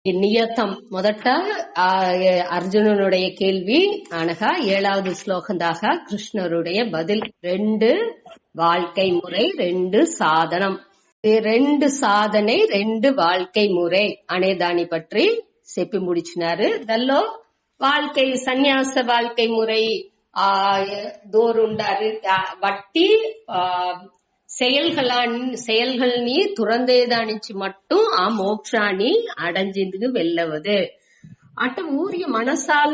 నియతం మొదట అర్జునుடைய కేள்வி అనగా 7வது శ్లోకం దాకా కృష్ణరుடைய பதில். 2 வாழ்க்கை முறை, 2 சாதனம். 2 సాధనే 2 வாழ்க்கை మురై అనే దాని పற்றி చెప్పి ముడిచినారు. దానిలో வாழ்க்கை సన్యాస வாழ்க்கை మురై దోరుండారు వట్టి செயல்கள் துறந்தேதானிச்சு மட்டும் மோட்சாన్ని అడంజిందుకు వెళ్ళవదు. అటు ఊరి మనసాల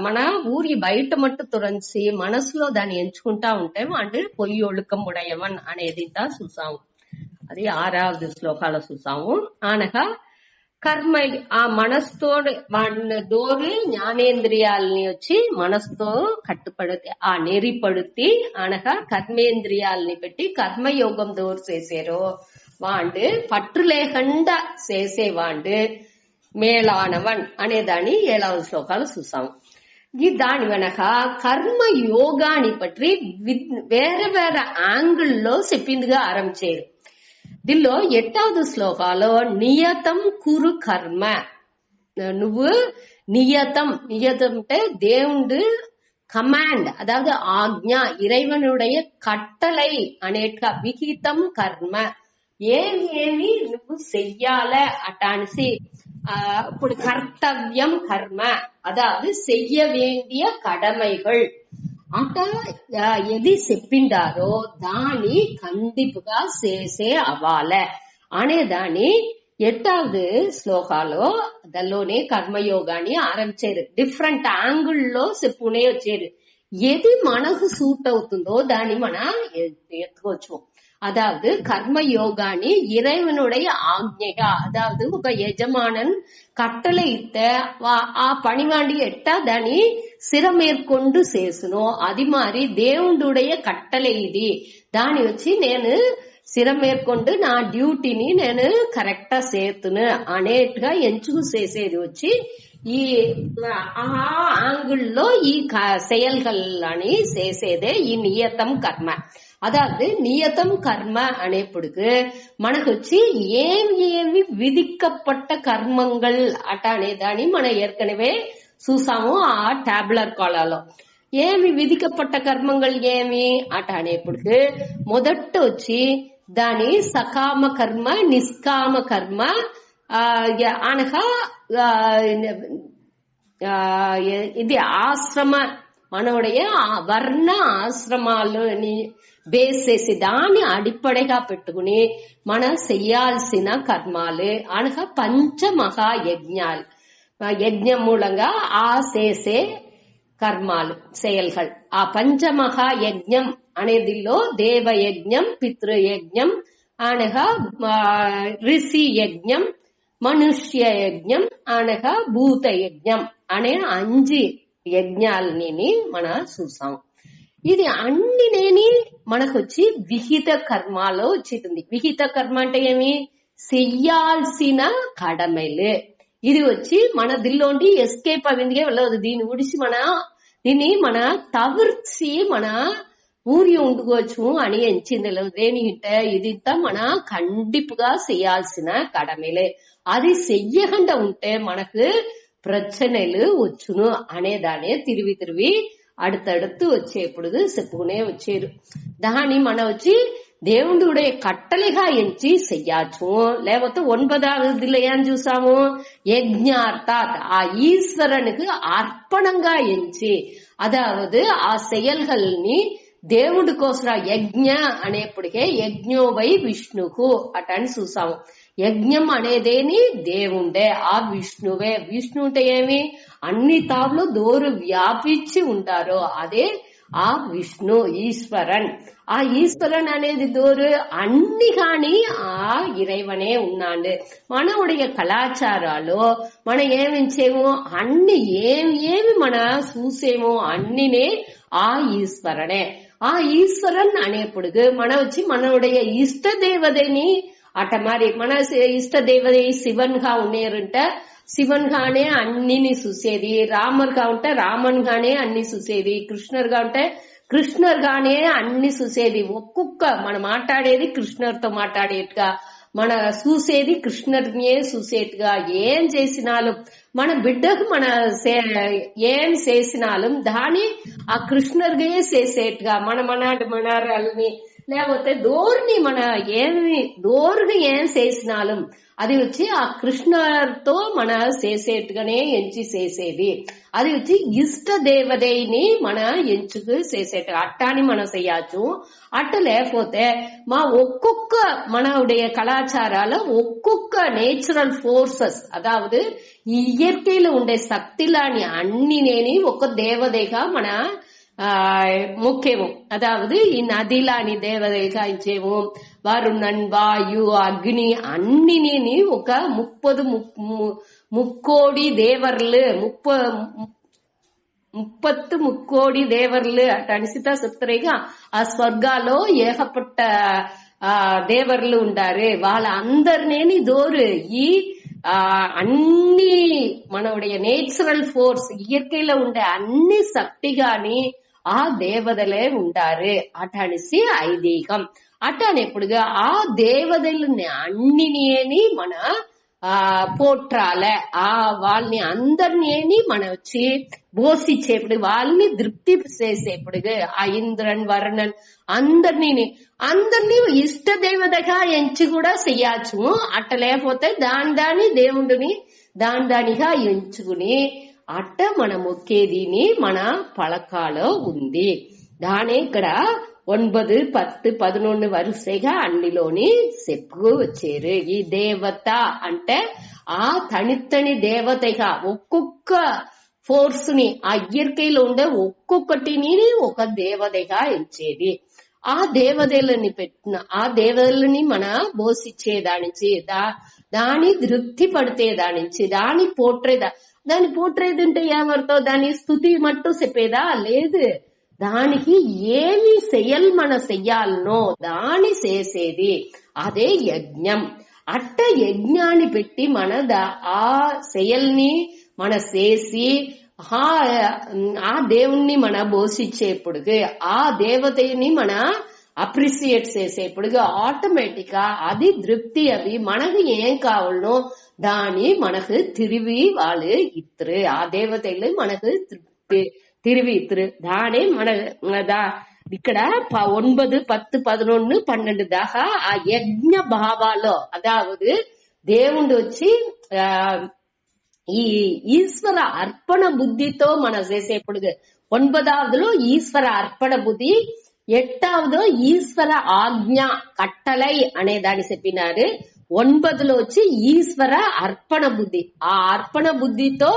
మన ఊరి బయట మట్టు తురంచి మనసులో దాన్ని ఎంచుకుంటా ఉంటే వాడు పొయ్యి ఒழுக்கம் ఉడయవన్ అనేది చూసాము. అది 6வது శ్లోకాల చూసాము. అనగా కర్మ మనస్తోడు దోరు జ్ఞానేంద్రియాలని వచ్చి మనసుతో కట్టుపడితే నెరిపడుతి అనగా కర్మేంద్రియాలని పెట్టి కర్మయోగం దోరు చేసారో వాండు పట్టు లేకుండా చేసేవాండు మేళానవన్ అనేదాన్ని 7வது శ్లోకాలు చూసాము. దాని వెనక కర్మ యోగాని పట్టి వేరే వేరే యాంగిల్లో చెప్పిందిగా ఆరంభించారు. దీనిలో 8வது శ్లోకాలో నియతం కురు కర్మ, నువ్వు నియతం అంటే దేవుడు கமாண்ட், அதாவது ஆக்ஞா, இறைவனுடைய கட்டளை అనేట్గా విహితం కర్మ, ఏమి నువ్వు చెయ్యాల అటాన్సి. ఇప్పుడు కర్తవ్యం కర్మ, అదాவது செய்ய வேண்டிய கடமைகள். అట ఎది చెప్పిండారో దాని కండిపుగా చేసే అవ్వాల అనేదాన్ని 8வது శ్లోకాలో దానిలోనే కర్మయోగాన్ని ఆరంభించారు. డిఫరెంట్ యాంగిల్లో చెప్పునే వచ్చారు. ఏది మనకు సూట్ అవుతుందో దాన్ని మనం ఎత్తుకోవచ్చు. அதாவது கர்மயோகானி இறைவனுடைய ஆக்ஞைகா, அதாவது ఒక యజమానన్ కట్టளை ఇత్త ఆ పనివాండి ఎట్టా దాన్ని సిరమేర్కొండు చేసును. అది మారి దేవుడుடைய కట్టளை ఇది, దాని వచ్చి నేను సిరమేర్కొండు నా డ్యూటీని నేను కరెక్టా చేతును అనేట్టుగా ఎంచుకు చేసేది వచ్చి ఈ ఆంగిల్లో ఈ செயல்கள்ని చేసేదే ఈ నియతం కర్మ. அதாவது நியதம் கர்ம అనేప్పుడుకు మనకు వచ్చి ఏమి విధిக்கப்பட்ட కర్మంగల్ అట అనేదాన్ని మనం ఏర్కనవే చూసాము ఆ టాబ్లర్ కాలాలో. ఏమి విధిக்கப்பட்ட కర్మంగల్ ఏమి అట అనేప్పుడుకు మొదట వచ్చి దాని సకామ కర్మ, నిష్కామ కర్మ అనగా ఇది ఆశ్రమ మనోடைய వర్ణ ఆశ్రమాలని బేస్ చేసి దాన్ని అడిపడగా పెట్టుకుని మనం చెయ్యాల్సిన కర్మాలు అనగా పంచమహా యజ్ఞాలు. యజ్ఞం మూలంగా చేసే కర్మాలు செயல்கள். ఆ పంచమహా యజ్ఞం అనేదిలో దేవయజ్ఞం, పితృయజ్ఞం అనగా ఋషి యజ్ఞం, మనుష్య యజ్ఞం అనగా భూత యజ్ఞం అనే 5 యజ్ఞాలని మనం చూసాం. ఇది అన్నినేని మనకొచ్చి విహిత కర్మలో వచ్చింది. విహిత కర్మ అంటే ఏమి? చెయ్యాల్సిన కడమలు. ఇది వచ్చి మన దిల్లోండి ఎస్కేప్ అవిందిగా వెళ్ళదు. దీన్ని ఉడిసి దీన్ని మన తవర్చి మన ఊరి ఉండుకోవచ్చు అని ఎంచింది. దేనికంటే ఇదింతా మన కండిపుగా చెయ్యాల్సిన కడమలే. అది చెయ్యకుండా ఉంటే మనకు ప్రచనలు వచ్చును అనేదానే తిరిగి அடுத்தடுத்து వచ్చేప్పుడు చెప్పుకునే వచ్చారు. దాన్ని మనం వచ్చి దేవుడుடைய కట్టలిగా ఎంచి చెయ్యచ్చు. లేకపోతే 9వదిలో ఏం చూసాము? యజ్ఞార్థాత్ ఆ ఈశ్వరునికి అర్పణంగా ఎంచి, అదావదు ఆ செயல்கள்ని దేవుడి కోసం యజ్ఞ అనేప్పటికే యజ్ఞోవై విష్ణుకు అటని చూసాము. యజ్ఞం అనేదేని దేవుండే ఆ విష్ణువే. విష్ణు అంటే ఏమి? అన్ని తావులు దోరు వ్యాపించి ఉంటారో అదే ఆ విష్ణు, ఈశ్వరన్. ఆ ఈశ్వరన్ అనేది దోరు అన్ని కాని ఆ ఇறைவனே ఉన్నాడు. మనవుடைய కళాచారాలు మనం ఏమించేమో అన్ని ఏమి మన చూసేమో అన్నినే ఆ ఈశ్వరనే. ఆ ఈశ్వరన్ అనేప్పుడు మనం వచ్చి మనవుடைய ఇష్ట దేవతని అట మరి మన ఇష్ట దేవత శివన్ గా ఉండేరంట. శివన్ గానే అన్నిని చూసేది. రామర్ గా ఉంటే రామన్ గానే అన్ని చూసేది. కృష్ణర్ గా ఉంటే కృష్ణర్ గానే అన్ని చూసేది. ఒక్కొక్క మనం మాట్లాడేది కృష్ణర్తో మాట్లాడేట్టుగా మన చూసేది కృష్ణుడినే చూసేట్టుగా ఏం చేసినాலும் మన బిడ్డకు మన ఏం చేసినాலும் దాని ఆ కృష్ణుడిగే చేసేట్టుగా మన మనారాలని లేకపోతే దోర్ని మన ఏమి దోరుని ఏం చేసినాலும் అది వచ్చి ఆ కృష్ణతో మన చేసేట్టుగానే ఎంచి చేసేది. అది వచ్చి ఇష్ట దేవதைని మన ఎంచుకు చేసేట అట్టాని మనం செய்யாச்சு. అట్ట లేకపోతే మా ఒక్కొక్క మనடைய కళాచారాల ఒక్కొక్క నేచురల్ ఫోర్సెస్ అదావదు ఈ ఇయற்கையில ఉండే శక్తిలాని అన్నినేని ఒక దేవதைగా మన ముఖ్యము. అదావదు ఈ నదిలాని దేవதைగా ఇచ్చేము. వరుణన్ వాయు అగ్ని అన్నిని ఒక 30 దేవర్లు 30 ముక్కోడి దేవర్లు అట అనిసితా చెప్తారేగా. ఆ స్వర్గాలో ఏకపట్ట దేవర్లు ఉండారు. వాళ్ళ అందరినేని దోరు ఈ అన్ని మనடைய నేచురల్ ఫోర్స్ ఇయற்கையில ఉండే అన్ని శక్తి గాని ఆ దేవతలే ఉంటారు అట అనేసి ఐదీకం. అట అనేప్పుడుగా ఆ దేవతలని అన్నిని మన పోట్రాల ఆ వాళ్ళని అందరినీ మన వచ్చి పోషించేప్పుడు వాళ్ళని తృప్తి చేసేప్పుడు ఆ ఇంద్రన్ వరుణన్ అందరినీ ఇష్ట దేవతగా ఎంచి కూడా చెయ్యచ్చు. అట్ట లేకపోతే దాని దేవుడిని దానిగా ఎంచుకుని అట్ట మన మొక్కేదిని మన పలకాలో ఉంది. దాని ఇక్కడ 9, 10, 11 వరుసగా అన్నిలోని చెప్పుకు వచ్చారు. ఈ దేవత అంటే ఆ తనితని దేవతగా ఒక్కొక్క ఫోర్స్ ని ఆ ఇయற்கையில ఉండే ఒక్కొక్కటిని ఒక దేవతగా ఎంచేది. ఆ దేవతలని పెట్టిన ఆ దేవతలని మన పోషించేదానించి దాని తృప్తి పడితేదానించి దాని పోట్రేదంటే ఏమర్థం? దాని స్తుతి మట్టు చెప్పేదా? లేదు. దానికి ఏమి చెయ్యాలి మన చెయ్యాలనో దాని చేసేది అదే యజ్ఞం. అట్ట యజ్ఞాన్ని పెట్టి మన ఆ చెయ్యల్ని మన చేసి ఆ దేవుణ్ణి మన పోషించేప్పుడు ఆ దేవతని మన అప్రిసియేట్ చేసేప్పుడు ఆటోమేటిక్ గా అది తృప్తి అవి మనకు ఏం కావాలనో దాని మనకు తిరిగి వాళ్ళు ఇద్దరు ఆ దేవతలు మనకు తిరిగి ఇద్దరు దాని మన ఇక్కడ 9, 10, 11, 12 దాకా ఆ యజ్ఞ భావాలో అదావదు దేవుడు వచ్చి ఈ ఈశ్వర అర్పణ బుద్ధితో మనం చేసేప్పుడు 9వదిలో ఈశ్వర అర్పణ బుద్ధి 8వదో ఈశ్వర ఆజ్ఞ కట్టలై అనే దాన్ని చెప్పినారు. 9లో వచ్చి ఈశ్వర అర్పణ బుద్ధి. ఆ అర్పణ బుద్ధితో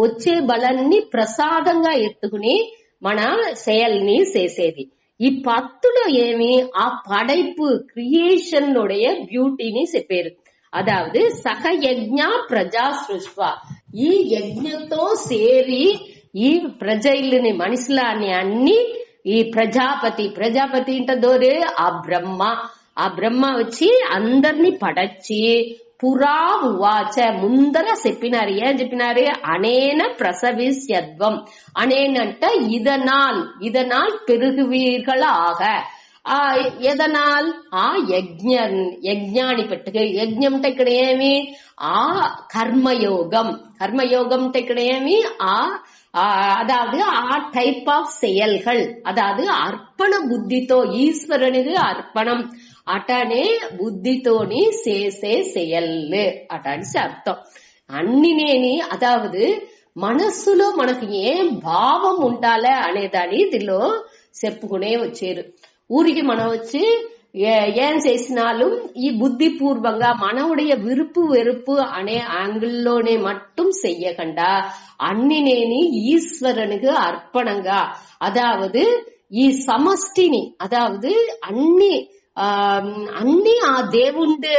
వచ్చే బలాన్ని ప్రసాదంగా ఎత్తుకుని మన செயல்ని చేసేది. ఈ 10లో ఏమి ఆ పடைப்பு క్రియేషన్ உடைய బ్యూటీని చెప్పారు. అదావదు సహ యజ్ఞ ప్రజా సృష్వ ఈ యజ్ఞతో సేరి ఈ ప్రజల్ని మనుషులని అన్ని ఈ ప్రజాపతి అంటే దోరే ఆ బ్రహ్మ వచ్చి అందరినీ పడచ్చి పురా ఉవాచ ముందర చెప్పినారు. ఏం చెప్పినారు? అనేన ప్రసవిస్యద్వం అనేనంట இதனால் பெருகுவீர்களாக ఎదనాల్ ఆ యజ్ఞాన్ని పెట్టుకు యజ్ఞం అంటే ఇక్కడ ఏమి ఆ కర్మయోగం అంటే ఇక్కడ ఏమి அதாவது ఆ టైప్ ఆఫ్ செயல்கள் అదాదు అర్పణ బుద్ధితో ఈశ్వరునికి అర్పణం అటనే బుద్ధితోని చేసే செயల్లు అటని అర్థం. అన్నినేని అదావదు మనస్సులో మనకు ఏం భావం ఉండాలి అనేదాన్ని దీనిలో చెప్పుకునే వచ్చారు. ఊరికి మనం వచ్చి ఏం చేసినాலும் ఈ బుద్ధి పూర్వంగా మనవుடைய విరుపు వెరుపు అనే యాంగిల్లోనే మట్టుం చెయ్యకుండా అన్నినేని ఈశ్వరునికి అర్పణంగా అదావదు ఈ సమష్టిని అదావదు అన్ని ఆ దేవుండు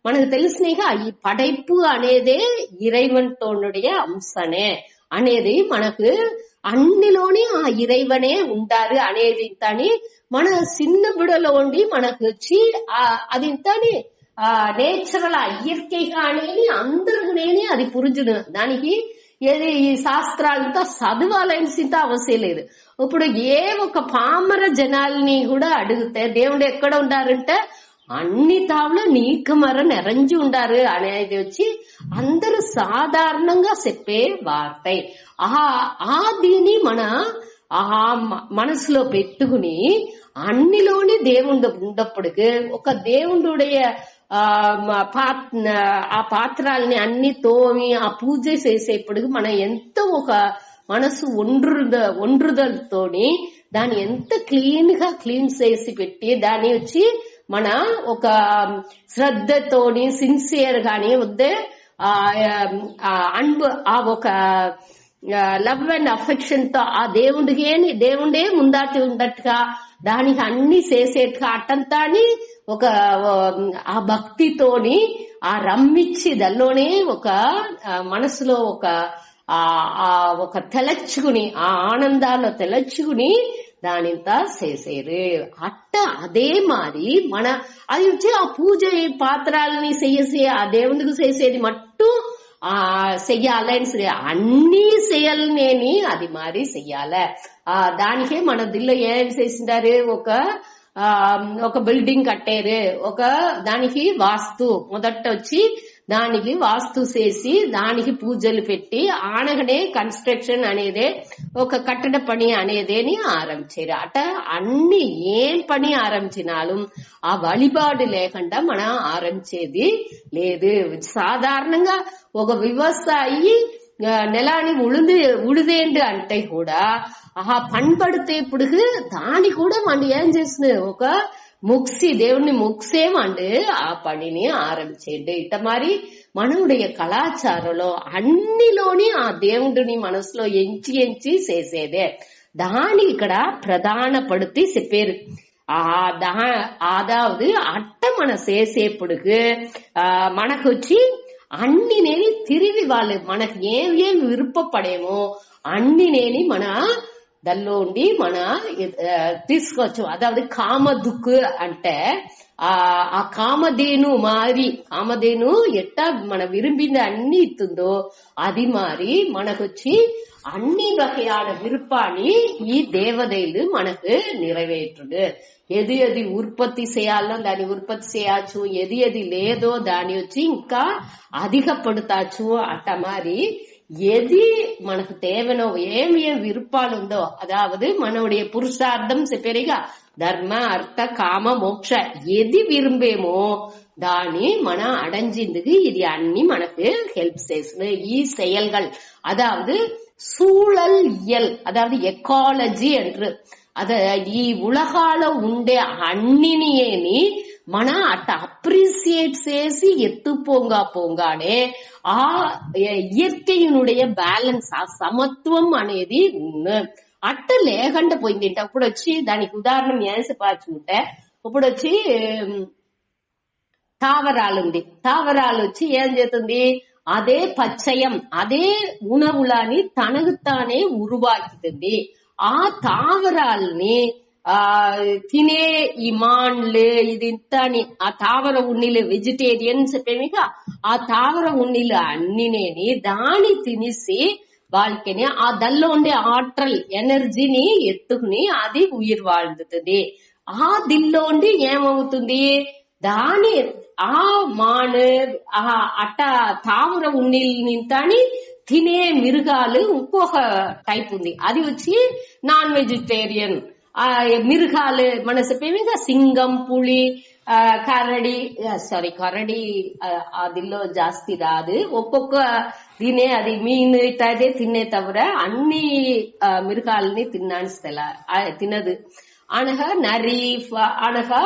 మనకు తెలిసినగా ఈ పடைப்பு అనేదే ఇறைவன்తోనుடைய అంశనే అనేది మనకు అన్నిలోని ఆ ఇறைவனே ఉండారు అనేది తని మన చిన్న బిడలో ఉండి మనకు వచ్చి అది తని నేచురల్ ఇయற்கைగా అనేది అందరినేని అది పురుజును. దానికి ఏది ఈ శాస్త్రాలంతా చదవాలనిసింత అవసరం లేదు. ఇప్పుడు ఏ ఒక పామర జనాల్ని కూడా అడిగితే దేవుడు ఎక్కడ ఉండారంటే అన్ని తావుల నీకమర నెరంజి ఉండారు అనేది వచ్చి అందరూ సాధారణంగా చెప్పే వార్త. ఆ దీన్ని మన మనసులో పెట్టుకుని అన్నిలోని దేవుడు ఉన్నప్పటికీ ఒక దేవుడుடைய ఆ పాత్రల్ని అన్ని తోమి ఆ పూజ చేసేప్పటికి మనం ఎంతో ఒక మనసు ఒండ్రుదలతోని దాన్ని ఎంత క్లీన్ చేసి పెట్టి దాన్ని వచ్చి మన ఒక శ్రద్ధతోని సిన్సియర్ గాని వద్దే ఆ ఒక లవ్ అండ్ అఫెక్షన్ తో ఆ దేవుడే ముందాటి ఉన్నట్టుగా దానికి అన్ని చేసేట్టుగా అట్టంతా ఒక ఆ భక్తితోని ఆ రమ్మిచ్చి దానిలోనే ఒక మనసులో ఒక తెలచుకుని ఆ ఆనందాల్లో తెలచుకుని దానింతా చేసేరు. అట్ట అదే మారి మన అది వచ్చి ఆ పూజ పాత్రల్ని చేసి ఆ దేవుడికి చేసేది మట్టు చెయ్యాలని అన్ని చేయాలనేని అది మారి చెయ్యాల. దానికే మన దిల్లో ఏం చేసిండారు, ఒక బిల్డింగ్ కట్టారు, దానికి వాస్తు మొదట వచ్చి దానికి వాస్తు చేసి దానికి పూజలు పెట్టి ఆనగనే కన్స్ట్రక్షన్ అనేదే ఒక కట్టడ పని అనేదేని ఆరంభించారు. అట అన్ని ఏం పని ఆరంభించినాலும் ఆ వழிபாடு లేకుండా మనం ఆరంభించేది లేదు. సాధారణంగా ఒక వ్యవసాయి నెలాని ఉడిదేండు అంటే కూడా పనిపడితే ఇప్పుడు దాని కూడా మనం ఏం చేస్తుంది, ఒక దేవుణ్ణి ముక్సేమండి ఆ పనిని ఆరంభించేయండి. ఇట మరి మనవుடைய కళాచారంలో అన్నిలోని ఆ దేవుడిని మనసులో ఎంచి చేసేదే దాని ఇక్కడ ప్రధానపడుతూ చెప్పారు. అదాவது అట్ట మన చేసేప్పుడుకు మనకు వచ్చి అన్ని నేని తిరిగి వాళ్ళు మనకు ఏం విరుపపడేమో అన్ని నేని మన దానిలో ఉండి మన తీసుకోవచ్చు. అదాவது కామదుక్కు అంటే ఆ కామధేను మారి కామధేను ఎట్టా మన విరుంబిన అన్ని ఇస్తుందో అది మారి మనకొచ్చి అన్ని వகையான విருப்பாన్ని ఈ దేవதைలు మనకు நிறைவேற்றுது. ఎది ఉత్పత్తి చేయాలో దాన్ని ఉత్పత్తి చేయొచ్చు, ఎది లేదో దాన్ని వచ్చి ఇంకా అధికపడతాచ్చు. అట్ట మరి எது మనకు தேவனோ ஏம் விருப்பால் ఉందో அதாவது మనவுடைய புருஷார்த்தம் చెప్పేరిగా ధర్మ అర్థ కామ మోక్ష ఎది విరుంబేమో దాన్ని మన అடைஞ்சிందుకు ఇది అన్ని మనకు హెల్ప్ చేస్తుంది. ఈ செயல்கள் அதாவது சூழல் இயல் அதாவது எக்காலஜி என்று ఈ ఉలగాలో ఉండే అన్నిని మన అట్ట అప్రిసియేట్ చేసి పోంగానే ఆ ఇయற்கையினுடைய బ్యాలెన్స్ ఆ సమత్వం అనేది అట్ట లేకుండా పోయింది. అప్పుడు వచ్చి దానికి ఉదాహరణ ఏసపాచుకుంటే ఇప్పుడు వచ్చి తావరాలు వచ్చి ఏం చేస్తుంది, అదే పచ్చయం అదే ఉణవులని తనకు తానే ఉరువాకితుంది. ఆ తావరాల్ని తినే ఈ మాన్లు ఇది ఇంతని ఆ తావర ఉన్నిలు వెజిటేరియన్ చెప్పేమిగా ఆ తావర ఉన్నిలు అన్నినేని దాని తినేసి వాళ్ళకి ఆ దల్లో ఉండే ఆట్రల్ ఎనర్జీని ఎత్తుకుని అది ఉయిర్ వాడుతుంది. ఆ దిల్లో ఉండి ఏమవుతుంది, దాని ఆ మాను అట్ట తావర ఉన్నిల్ని తాని తినే మిరుగాలు ఇంకొక టైప్ ఉంది, అది వచ్చి నాన్ వెజిటేరియన్ మిరుగాలు మన చెప్పేమిగా సింగం పులి కరడి అదిలో జాస్తి రాదు. ఒక్కొక్క తినే అది మీన్ ఇదే తినే తవర అన్ని మిరుగాలని తినదు. అనగా నరి అనగా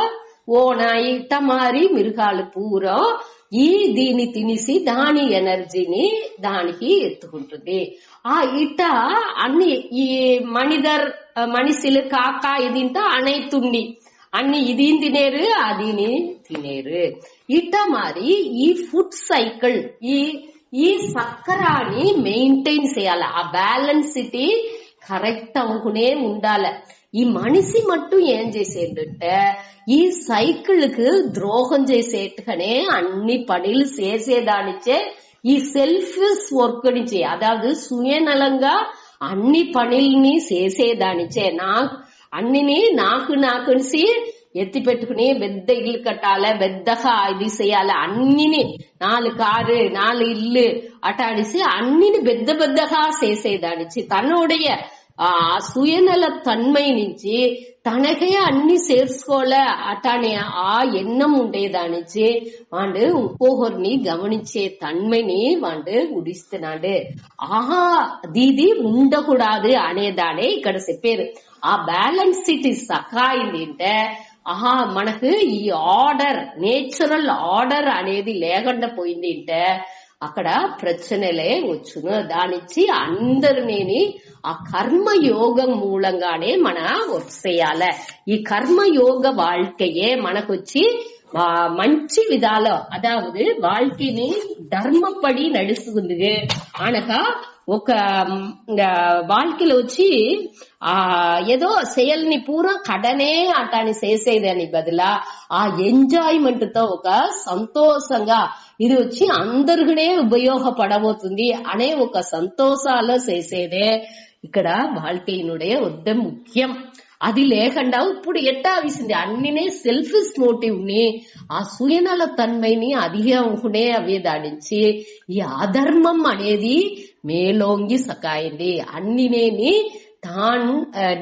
ఓనాయి ఇట్ట మారి మిరుగాలు పూరా ఈ దీన్ని తినేసి దాని ఎనర్జీని దానికి ఎత్తుకుంటుంది. ఇట్ట అన్ని ఈ మనిషిలు కాక ఇదింత అனைத்துండి అన్ని ఇది తినేరు అదిని తినేరు. ఇట్ట మరి ఈ ఫుడ్ సైకిల్ ఈ సక్కరాన్ని మెయింటైన్ చేయాలి, ఆ బ్యాలెన్సిటీ కరెక్ట్ అవుకునే ఉండాలి. ఈ మనిషి మట్టు ఏం చేసేదంటే ఈ సైకిల్ కు ద్రోహం చేసేట్టుగానే అన్ని పనులు చేసేదానిచ్చే ఈ సెల్ఫ్ వర్క్ నుంచి అదాவது సుయనలంగా అన్ని పనుల్ని చేసేదానిచ్చే అన్నిని నాకు ఎత్తి పెట్టుకుని పెద్ద ఇల్లు కట్టాలి, పెద్దగా ఇది చేయాలి, అన్నిని 4 కారు 4 ఇల్లు అటాడిసి అన్నిని పెద్ద పెద్దగా చేసేదానిచి తన్నుடைய சுயநல தன்மை నుంచి తనకే అన్ని చేర్చుకోలే అటానే ఆ ఎన్నం ఉండేదానిచి వాడు ఇంకొకరిని గమనించే తన్మైని వాడు గుడిస్తున్నాడు. ఆహా దీది ఉండకూడదు అనేదానే ఇక్కడ చెప్పారు. ఆ బ్యాలెన్స్ సిటీ సకాయింది అంటే ఆహా మనకు ఈ ఆర్డర్ నేచురల్ ఆర్డర్ అనేది లేకుండా పోయింది అంటే అక్కడ ప్రచనలే వచ్చును. దానిచ్చి అందరినీ ఆ కర్మయోగం మూలంగానే మన వర్క్ చేయాలి. ఈ కర్మయోగ வாழ்க்கையே మనకొచ్చి మంచి విధాలు అదాவது வாழ்க்கைని ధర్మపడి నడుస్తుంది అనక ఒక வாழ்க்கைలో వచ్చి ఏదో செயல்ని పూరా కడనే అటాని చేసేదని బదులా ఆ ఎంజాయ్మెంట్ తో ఒక సంతోషంగా ఇది వచ్చి అందరికనే ఉపయోగపడబోతుంది అనే ఒక సంతోషాలు చేసేదే ఇక్కడ வாழ்க்கையினுடைய వద్ద ముఖ్యం. అది లేకుండా ఇప్పుడు ఎట్టావిసింది అన్నినే సెల్ఫిష్ మోటివ్ ని ఆ సుయనల తన్మైని అధికంగానే అవేదాడించి ఈ అధర్మం అనేది మేలోంగి సకాయింది. అన్నినేని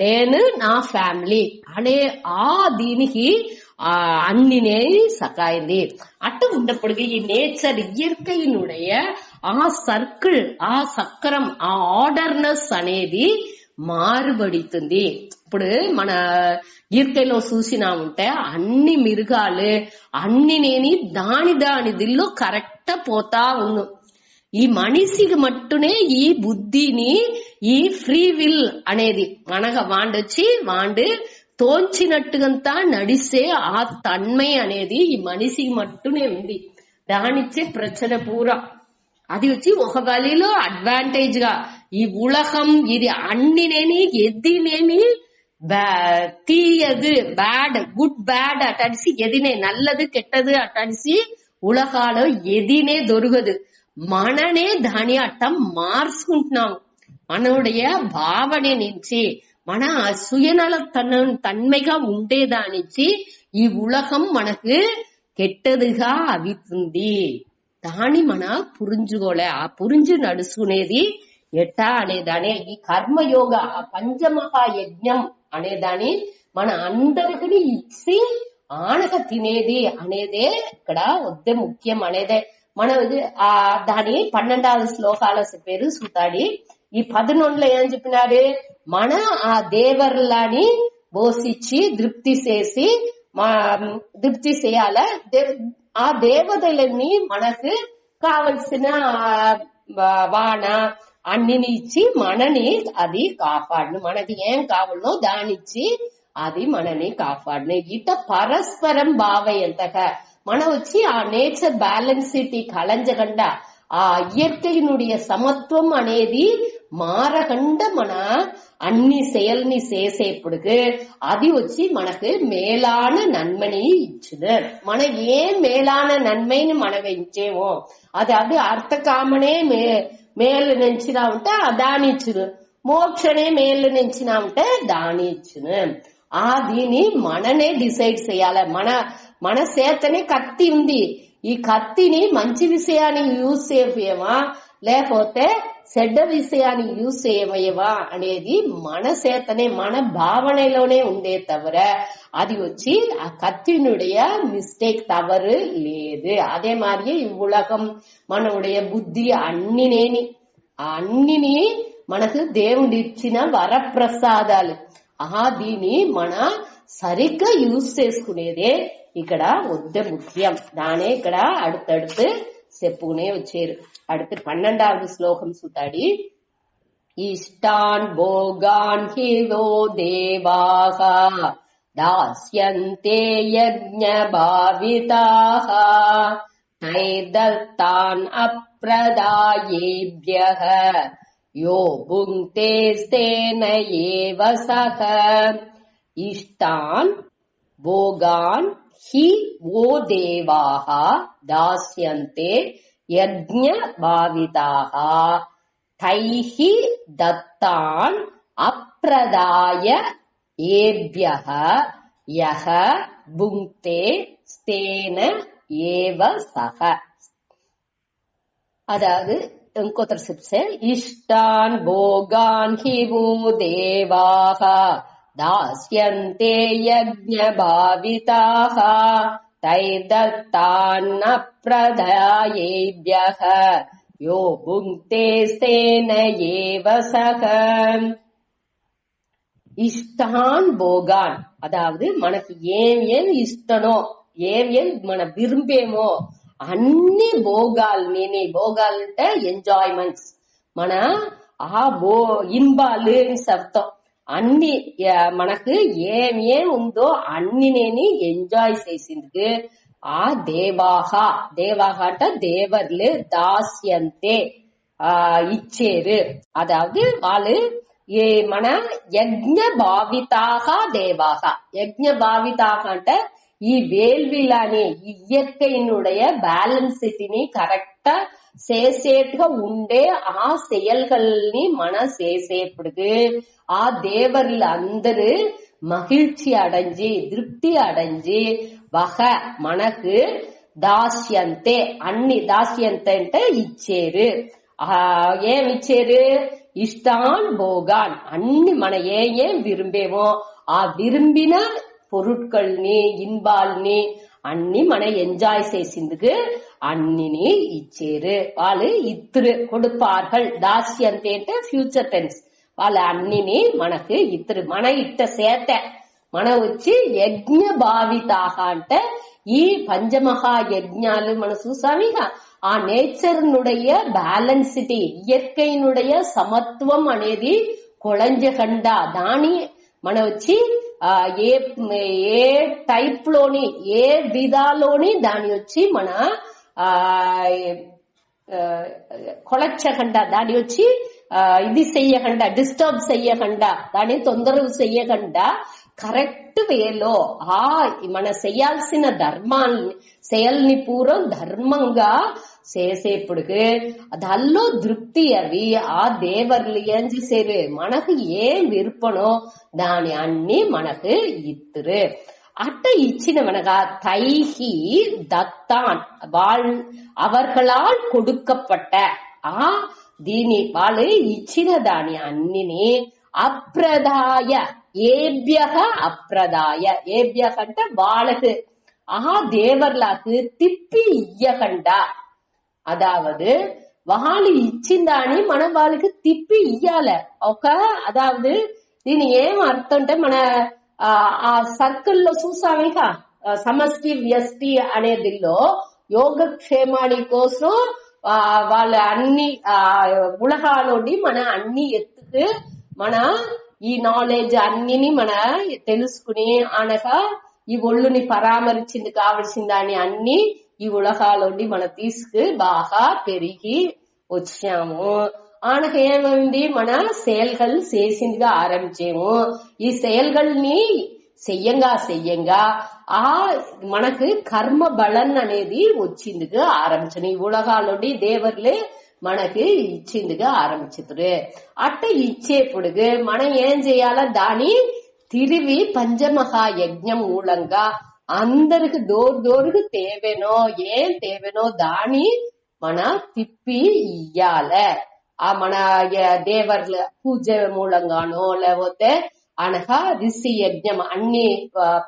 నేను నా ఫ్యామిలీ అనే ఆ దీనికి అన్నినే సకాయింది. అట్టు ఉన్నప్పటికీ ఈ నేచర్ ఇయற்கையினுடைய ఆ సర్కిల్ ఆ సక్రం ఆ ఆర్డర్నెస్ అనేది మారుబడుతుంది. ఇప్పుడు మన ఇయற்கைలో చూసినా ఉంటే అన్ని మిరుగాలు అన్నినేని దాని దిల్లో కరెక్ట్ పోతా ఉన్ను. ఈ మనిషికి మట్టునే ఈ బుద్ధిని ఈ ఫ్రీ విల్ అనేది మనగా వాండొచ్చి వాండు తోంచినట్టుగంతా నడిసే ఆ తన్మై అనేది ఈ మనిషికి మట్టునే ఉంది. దానిచ్చే ప్రచన పూరా అది వచ్చి ఒక వలిలో అడ్వాంటేజ్ గా ఈ ఉలహం ఇది అన్నినేని ఎదినేమి తీయదు బ్యాడ్ గుడ్ బ్యాడ్ అటాడిసి ఎదినే నల్లదు కెట్టదు అటాడిసి ఉలహాలో ఎదినే దొరకదు. మననే దాని అట్టం మార్చుకుంటున్నాము. మనోடைய భావన నుంచి మన సుయనల తన్మైగా ఉండేదానిచ్చి ఈ ఉలహం మనకు కెట్టదుగా అవుతుంది. దాని మన పురించుకోలే. ఆ పురింజు నడుచుకునేది ఎట్టా అనేదానే ఈ కర్మయోగ ఆ పంచమహాయజ్ఞం అనేదాని మన అందరికి ఇచ్చి ఆనక తినేది అనేదే ఇక్కడ వద్ద ముఖ్యం అనేదే. మన దాని 12వ శ్లోకాల పేరు సుతాడి. ఈ 11లో ఏం చెప్పినారు, మన ఆ దేవర్లాని పోషించి తృప్తి చేసి తృప్తి చేయాల. ఆ దేవతలని మనకు కావలసిన వాన అన్నిని ఇచ్చి మనని అది కాపాడును. మనకి ఏం కావాలనో దానిచ్చి అది మనని కాపాడును. ఇట పరస్పరం భావయంతక మన వచ్చి ఆ నేచర్ బ్యాలెన్సిటీ కలంజకుండా ఆ ఇయற்கையினுடைய సమత్వం అనేది మారకుండా మన అన్ని செயல்ని చేసేప్పుడుకు అది వచ్చి మనకు మేలాன నన్మని ఇచ్చుదు. మన ఏం మేలాன నన్మైని మనం ఇచ్చేమో అది అర్థకామనే మేలు నెంచినా ఉంటే దాని ఇచ్చును, మోక్షనే మేలు నెంచినా ఉంటే దాని ఇచ్చును. ఆ దీని మననే డిసైడ్ చేయాలి. మన చేతనే కత్తి ఉంది. ఈ కత్తిని మంచి విషయాన్ని యూజ్ చేయమా లేకపోతే చెడ్డ విషయాన్ని యూజ్ చేయమయ్యవా అనేది మన చేతనే మన భావనలోనే ఉండే తవర అది వచ్చి ఆ కత్తినుடைய మిస్టేక్ తవறு లేదు. அதே மாதிரியே இவ்வுலகம் మనuடைய బుద్ధి అన్నిని మనకు దేవుడు ఇచ్చిన వరప్రసాదాలు. దీని మన సరిగ్గా యూజ్ చేసుకునేదే ఇక్కడ వద్ద ముఖ్యం. దానే ఇక్కడ அடுத்தடுத்து చెప్పుకునే వచ్చారు. அடுத்து 12వ శ్లోకం సుతాడి. ఇష్టాన్ భోగాన్ హిదో దేవాః దాస్యంతే యజ్ఞ భావితాః నైదత్తాన్ అప్రదాయేభ్యః యో భుంక్తే తేన ఏవ సః. ఇష్టాన్ భోగాన్ హి ఓ దేవాః దాస్యంతే యజ్ఞ భావితాః తైః దత్తాన్ అప్రదాయ ఏభ్యః యః புங்க்தே ஸ்தேன ஏவ சக. அதாவது ఇంకొకరు చెప్తే ఇష్టాన్ భోగాన్ హివో దేవాః దాస్యంతే యజ్ఞ భావితాః తైదత్తాన్న ప్రదాయేభ్యః యో భుంక్తే తేన ఏవ సహ. ఇష్టాన్ భోగాన్ అదావదు మనకు ఏం ఇష్టనో ఏం మన విరుంబేమో అన్ని భోగాల్ని, భోగాలంటే ఎంజాయ్మెంట్స్, మన ఇన్బాలు అర్థం. అన్ని మనకు ఏం ఉందో అన్నినేని ఎంజాయ్ చేసిందుకు ఆ దేవాహ అంటే దేవర్లు దాస్యంతే ఇచ్చేరు. అదావదు వాళ్ళు మన యజ్ఞ భావితాహ దేవాహ. యజ్ఞ భావితాహ అంటే ఈ వేల్విలాని ఇయற்கையினுடைய பேலன்சிட்டிని கரெக்டா చేసేట్టుగా ఉండే ఆ செயல்கள்ని మన చేసేప్పుడు ఆ దేవర్లు అందరూ మహిழ்ச்சி అடைஞ்சி திருப்தி అடைஞ்சி వహ మనకు దాస్యంతే అన్ని దాస్యంతే అంటే ఇచ్చేరు. ఏం ఇచ్చేరు? ఇష్టాన్ భోగాన్ అన్ని మన ఏం విరుంబేమో ఆ విరుంబిన పొరుట్కల్ని ఇన్బాల్ని అన్ని మన ఎంజాయ్ చేసిందుకు అన్నిని ఇచ్చేరు. వాళ్ళు ఇత్రు కొడుపార్గల్. దాస్యంతే అంటే ఫ్యూచర్ టెన్స్. వాళ్ళ అన్నిని మనకు ఇత్రు మన ఇట్ట సేత మన వచ్చి యజ్ఞ భావితాహ అంటే ఈ పంచమహా యజ్ఞాలు మనం చూసామిగా. ఆ నేచర్ నుடைய బ్యాలెన్సిటీ, ఇయற்கையினுடைய సమత్వం అనేది కొళంజకండా దాని మన వచ్చి ఏ టైప్ లోని ఏ విధాలోని దాని వచ్చి మన కొళచ్చకుండా దాని వచ్చి ఇది చెయ్యకుండా, డిస్టర్బ్ చెయ్యకుండా, దాన్ని తొందరగా చెయ్యకుండా కరెక్ట్ వేలో మన చేయాల్సిన ధర్మాన్ని செயல்ని పూర్వం ధర్మంగా చేసేప్పుడు దానిలో తృప్తి అవి ఆ దేవర్లు ఏం చేసేరు? మనకు ఏం విరుపనో దాని అన్ని మనకు ఇత్తురు. అట్ట ఇచ్చినవనగా தைஹி தத்தான் அவர்களால் கொடுக்கப்பட்ட దీని వాళ్ళు ఇచ్చిన దాని అన్నిని అప్రదాయ ఏభ్యః అప్రదాయ. ఏభ్యః అంటే వాళ్ళకు దేవర్లకు తిప్పి ఇయ్యకుండా. అదావదు వాళ్ళు ఇచ్చిందాని మనం వాళ్ళకి తిప్పి ఇయ్యాల. అదావదు దీని ఏం అర్థం అంటే మన ఆ సర్కిల్లో చూసామేగా సమష్టి వ్యష్టి అనేదిలో యోగక్షేమాని కోసం వాళ్ళ అన్ని ఉలహాలోని మన అన్ని ఎత్తుకు మన ఈ నాలెడ్జ్ అన్నిని మన తెలుసుకుని అనగా ఈ ఒళ్ళుని పరామర్శింది కావలసిన దాన్ని అన్ని ఈ ఉలహాలోని మన తీసుకు బాగా పెరిగి వచ్చాము. ఆనకు ఏమైంది? మన செயல்கள் చేసిందిగా ఆరంభించాము. ఈ செயல்கள்ని చెయ్యంగా మనకు కర్మ బలన్ అనేది వచ్చిందిగా ఆరంభించను. ఈ ఉలగాలోని దేవర్లే మనకి ఇచ్చిందిగా ఆరంభించుతురు. అట్ట ఇచ్చేప్పుడు మనం ఏం చేయాలా? దాని తిరిగి పంచమహా యజ్ఞం మూలంగా అందరికి దోరుకు తేవెనో ఏం తేవెనో దాని మన తిప్పి ఇయ్యాల. మన దేవర్ల పూజ మూలంగానో లేకపోతే అనగా రిషి యజ్ఞం అన్ని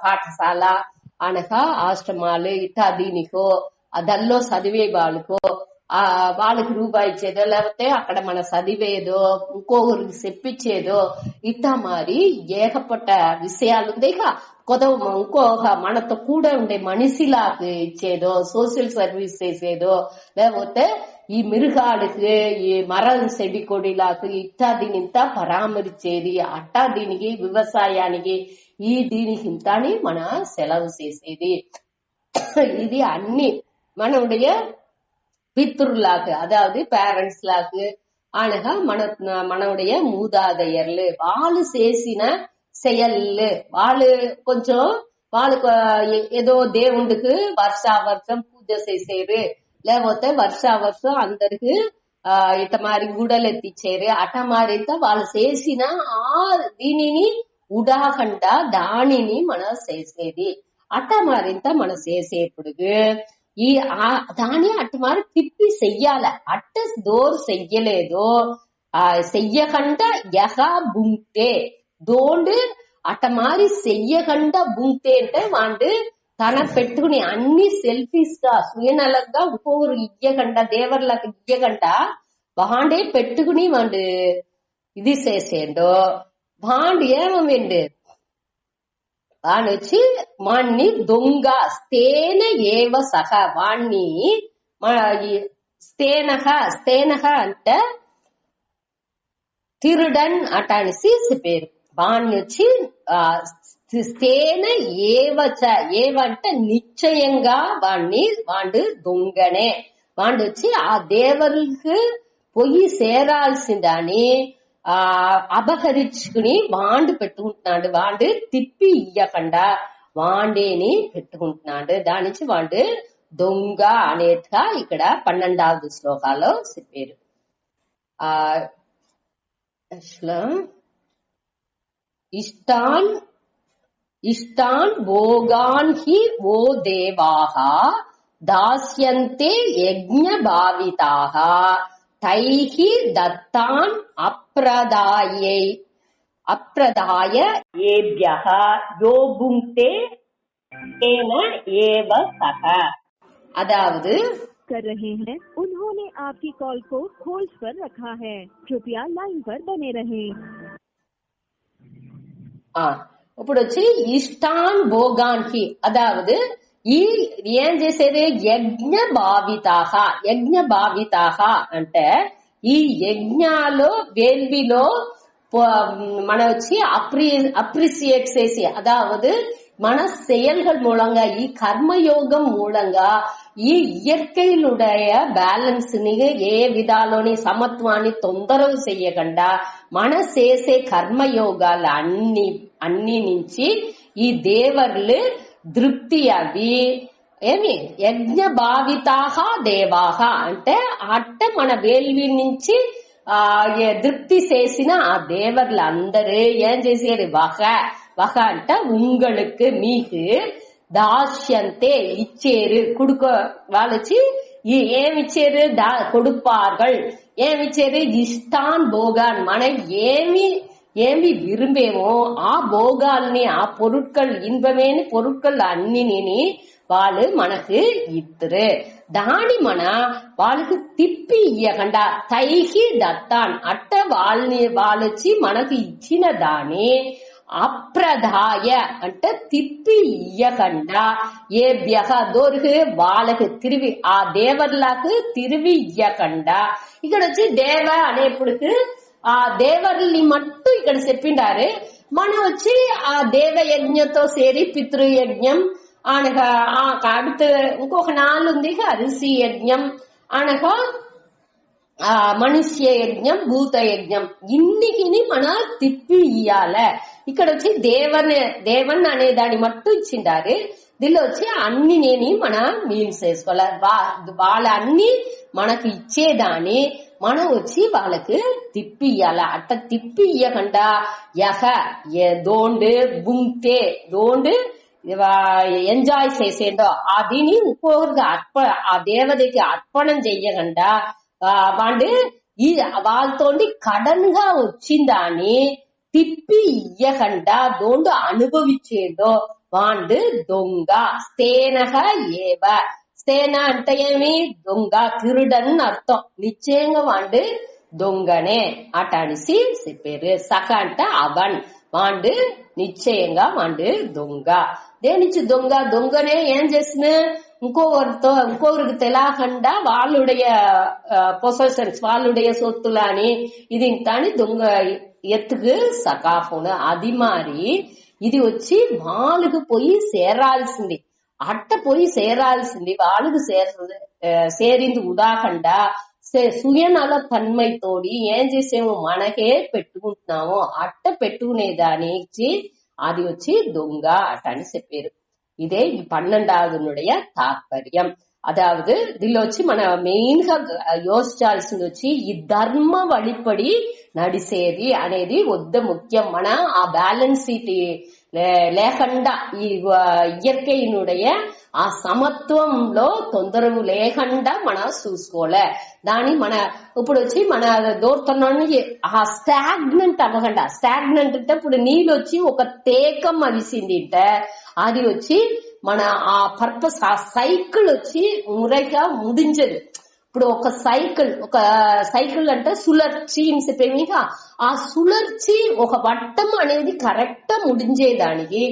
పాఠశాల అనగా ఆశ్రమాలు ఇట్టా దీనికో అదల్లో చదివే వాళ్ళకో వాళ్ళకి రూపాయి ఇచ్చేదో లేకపోతే అక్కడ మన చదివేదో ఇంకొకరికి చెప్పించేదో ఇట్టా మరి ఏకపట్ట విషయాలు ఉంది. ఇంకొక మనతో కూడా ఉండే మనిషిలాగా ఇచ్చేదో, సోషల్ సర్వీస్ చేసేదో, లేకపోతే ఈ మిరుగాడికి ఈ మరం చెడి కొడిలాకు ఇట్టా దీని ఇంత పరామర్చేది అట్టా దీనికి వ్యవసాయానికి ఈ దీనికి ఇంత అని మన సెలవు చేసేది. ఇది అన్ని మనవుடைய பித்ருலாக்கு அதாவது பேரண்ட்ஸ் லாக்கு ஆனகா మనவுடைய மூதாதையர்లు వాళ్ళు చేసిన செயல்లు వాళ్ళు కొంచెం వాళ్ళకు ఏదో దేవుడికి వర్షావర్షం పూజ చేసేరు, లేకపోతే వర్షావర్షం అందరికి ఇట మారి గుడలు ఎత్తిచ్చేరు. అట మారితే వాళ్ళు చేసిన దీనిని ఉడాకుండా దానిని మనం చేసేది. అట్ట మరింత మన చేసేప్పుడు ఈ దాని అటు మరి తిప్పి చెయ్యాల. అట్ట దోరు చెయ్యలేదు చెయ్యకుండా యహ బుంటే దోండు అట్ట మారి చెయ్యకుండా బుంటే అంటే వాడు తన పెట్టుకుని అన్ని సెల్ఫీస్ గా సుయనలంగా ఇంకొకరు ఇయ్యకుండా దేవర్లకు ఇయ్యకుండా వాండే పెట్టుకుని వాడు ఇది చేసేండు. వాడు ఏమండి వాడు వచ్చి వాణ్ణి దొంగ స్తేన ఏవ సహ వాణ్ణి స్తేనహ అంటే తిరుడన్ అట అనేసి పేరు. వాణ్ణి వచ్చి స్తేన ఏవచ ఏవంటే నిశ్చయంగా వాడు దొంగనే. వాడు వచ్చి ఆ దేవరులకు పొయ్యి చేరాల్సిందని అపహరించుకుని వాండు పెట్టుకుంటున్నాడు. వాడు తిప్పి ఇయ్యకుండా వాండేని పెట్టుకుంటున్నాడు. దాని నుంచి వాడు దొంగ అనేట్టుగా ఇక్కడ 12వ శ్లోకాలో చెప్పారు. ఇష్టాన్ భోగాన్ హి ఓ దేవాః దాస్యంతే యజ్ఞ భావితాః తైహి దత్తాన్ అప్రదాయ ఏభ్యః యో భుంక్తే తేన ఏవ సహ. అదావదు कर रहे हैं उन्होंने आपकी कॉल को होल्ड पर रखा है, कृपया लाइन पर बने रहें. ఇప్పుడు వచ్చి ఇష్టాన్ భోగాన్ హి అదావదు ఈ ఏం చేసేది యజ్ఞ భావితాహ అంటే ఈ యజ్ఞాలో వేల్విలో మన వచ్చి అప్రిసియేట్ చేసి అదావదు మన செயல்கள் மூலங்க ఈ కర్మయోగం మూలంగా ఈ ఇయற்கையிலுடைய బ్యాలెన్స్ ని ఏ విధాలోని సమత్వాన్ని తొందరగా చెయ్యకుండా మన చేసే కర్మయోగాలు అన్ని నుంచి ఈ దేవర్లు తృప్తి అవి ఏమి యజ్ఞ భావితాహ దేవాహ అంటే అట్ట మన వేల్వి నుంచి తృప్తి చేసిన ఆ దేవర్లు అందరూ ఏం చేసేది వహ అంటే உங்களுக்கு మీకు దాస్యంతే ఇచ్చేరు కుడుక వాళ్ళొచ్చి ఏమిచ్చారు கொடுப்பார்கள் ఏమిచ్చారు ఇష్టాన్ భోగాన్ మనం ఏమి విరుంబేమో ఆ భోగాల్ని ఆ పొరుట్కల్ ఇన్బమేని పొరుట్కల్ అన్నిని వాళ్ళు మనకు ఇద్దరు దాని మన వాళ్ళకి తిప్పి ఇయ్యకుండా తైహి దత్తాన్ అట్ట వాళ్ళొచ్చి మనకు ఇచ్చిన దాని అప్రదాయ అంటే తిప్పి ఇయ్యకుండా ఏభ్యః దోరుకు వాళ్ళకి తిరిగి ఆ దేవర్లకు తిరిగి ఇయ్యకుండా ఇక్కడ వచ్చి దేవ అనేప్పుడుకు ఆ దేవర్ని మట్టు ఇక్కడ చెప్పిండారు. మనం వచ్చి ఆ దేవ యజ్ఞంతో సేరి పితృయజ్ఞం అనగా அடுத்த ఇంకొక 4 ఉంది ఋషి యజ్ఞం అనగా మనుష్య యజ్ఞం భూత యజ్ఞం ఇన్నికిని మన తిప్పి ఇయ్యాల. ఇక్కడ వచ్చి దేవన్ అనే దాన్ని మట్టు ఇచ్చిండారు. దీనిలో వచ్చి అన్ని నేని మన మీల్స్ వేసుకోవాలి. వాళ్ళ అన్ని మనకు ఇచ్చేదాన్ని మనం వచ్చి వాళ్ళకి తిప్పి ఇయ్యాల. అట్ట తిప్పి ఇయ్యకుండా యహ దోండు బుంటే దోండు ఎంజాయ్ చేసేండో అదిని ఇంకొకరికి ఆ దేవతకి అర్పణం చెయ్యకుండా వాడు ఈ వాళ్ళతో కడన్ గా వచ్చిందాన్ని తిప్పి ఇయ్యకుండా దోండు అనుభవించేండో వాడు దొంగ. స్తేనహ ఏవ స్తేన అంటే ఏమి దొంగ తిరుడని అర్థం. నిశ్చయంగా వాడు దొంగనే అట అనేసి చెప్పారు. సఖ అంటే అవన్ వాడు నిశ్చయంగా వాడు దొంగ. దేనిచ్చి దొంగనే ఏం చేసిన ఇంకొకరికి తెలియకుండా వాళ్ళుடைய పొసెషన్స్ వాళ్ళుடைய சொத்துலாని ఇది ఇంతని దొంగ ఎత్తుకు సకాఫోను. అది మారి ఇది వచ్చి వాళ్ళకు పోయి చేరాల్సింది. అట్ట పోయి చేరాల్సింది వాళ్ళకు చేరింది ఉదాహరణ సుయనల తన్మైతోడి ఏం చేసేమో మనకే పెట్టుకుంటున్నామో అట్ట పెట్టుకునే దానికి అది వచ్చి దొంగ అట అని చెప్పారు. ఇదే ఈ 12వ తాత్పర్యం. అదావదు దీనిలో వచ్చి మన మెయిన్ గా యోచించాల్సింది వచ్చి ఈ ధర్మ వழிపడి నడిసేది అనేది వద్ద ముఖ్యం. మన ఆ బ్యాలెన్స్ లేకుండా ఈ ఇయర్కైనుடைய ఆ సమత్వంలో తొందరవు లేకుండా మనం చూసుకోలే దాని మన ఇప్పుడు వచ్చి మన దూరుతున్నాన్ని ఆ స్టాగ్నెంట్ అవ్వకుండా స్టాగ్నెంట్ అంటే ఇప్పుడు నీళ్ళు వచ్చి ఒక తేకం అరిసింది అంటే అది వచ్చి మన ఆ పర్పస్ ఆ సైకిల్ వచ్చి మురైగా ముడించదు. ఇప్పుడు ఒక సైకిల్ అంటే సుళర్చి చెప్పేమిగా ఆ సుళర్చి ఒక వట్టం అనేది కరెక్ట్ ముడించేదానికి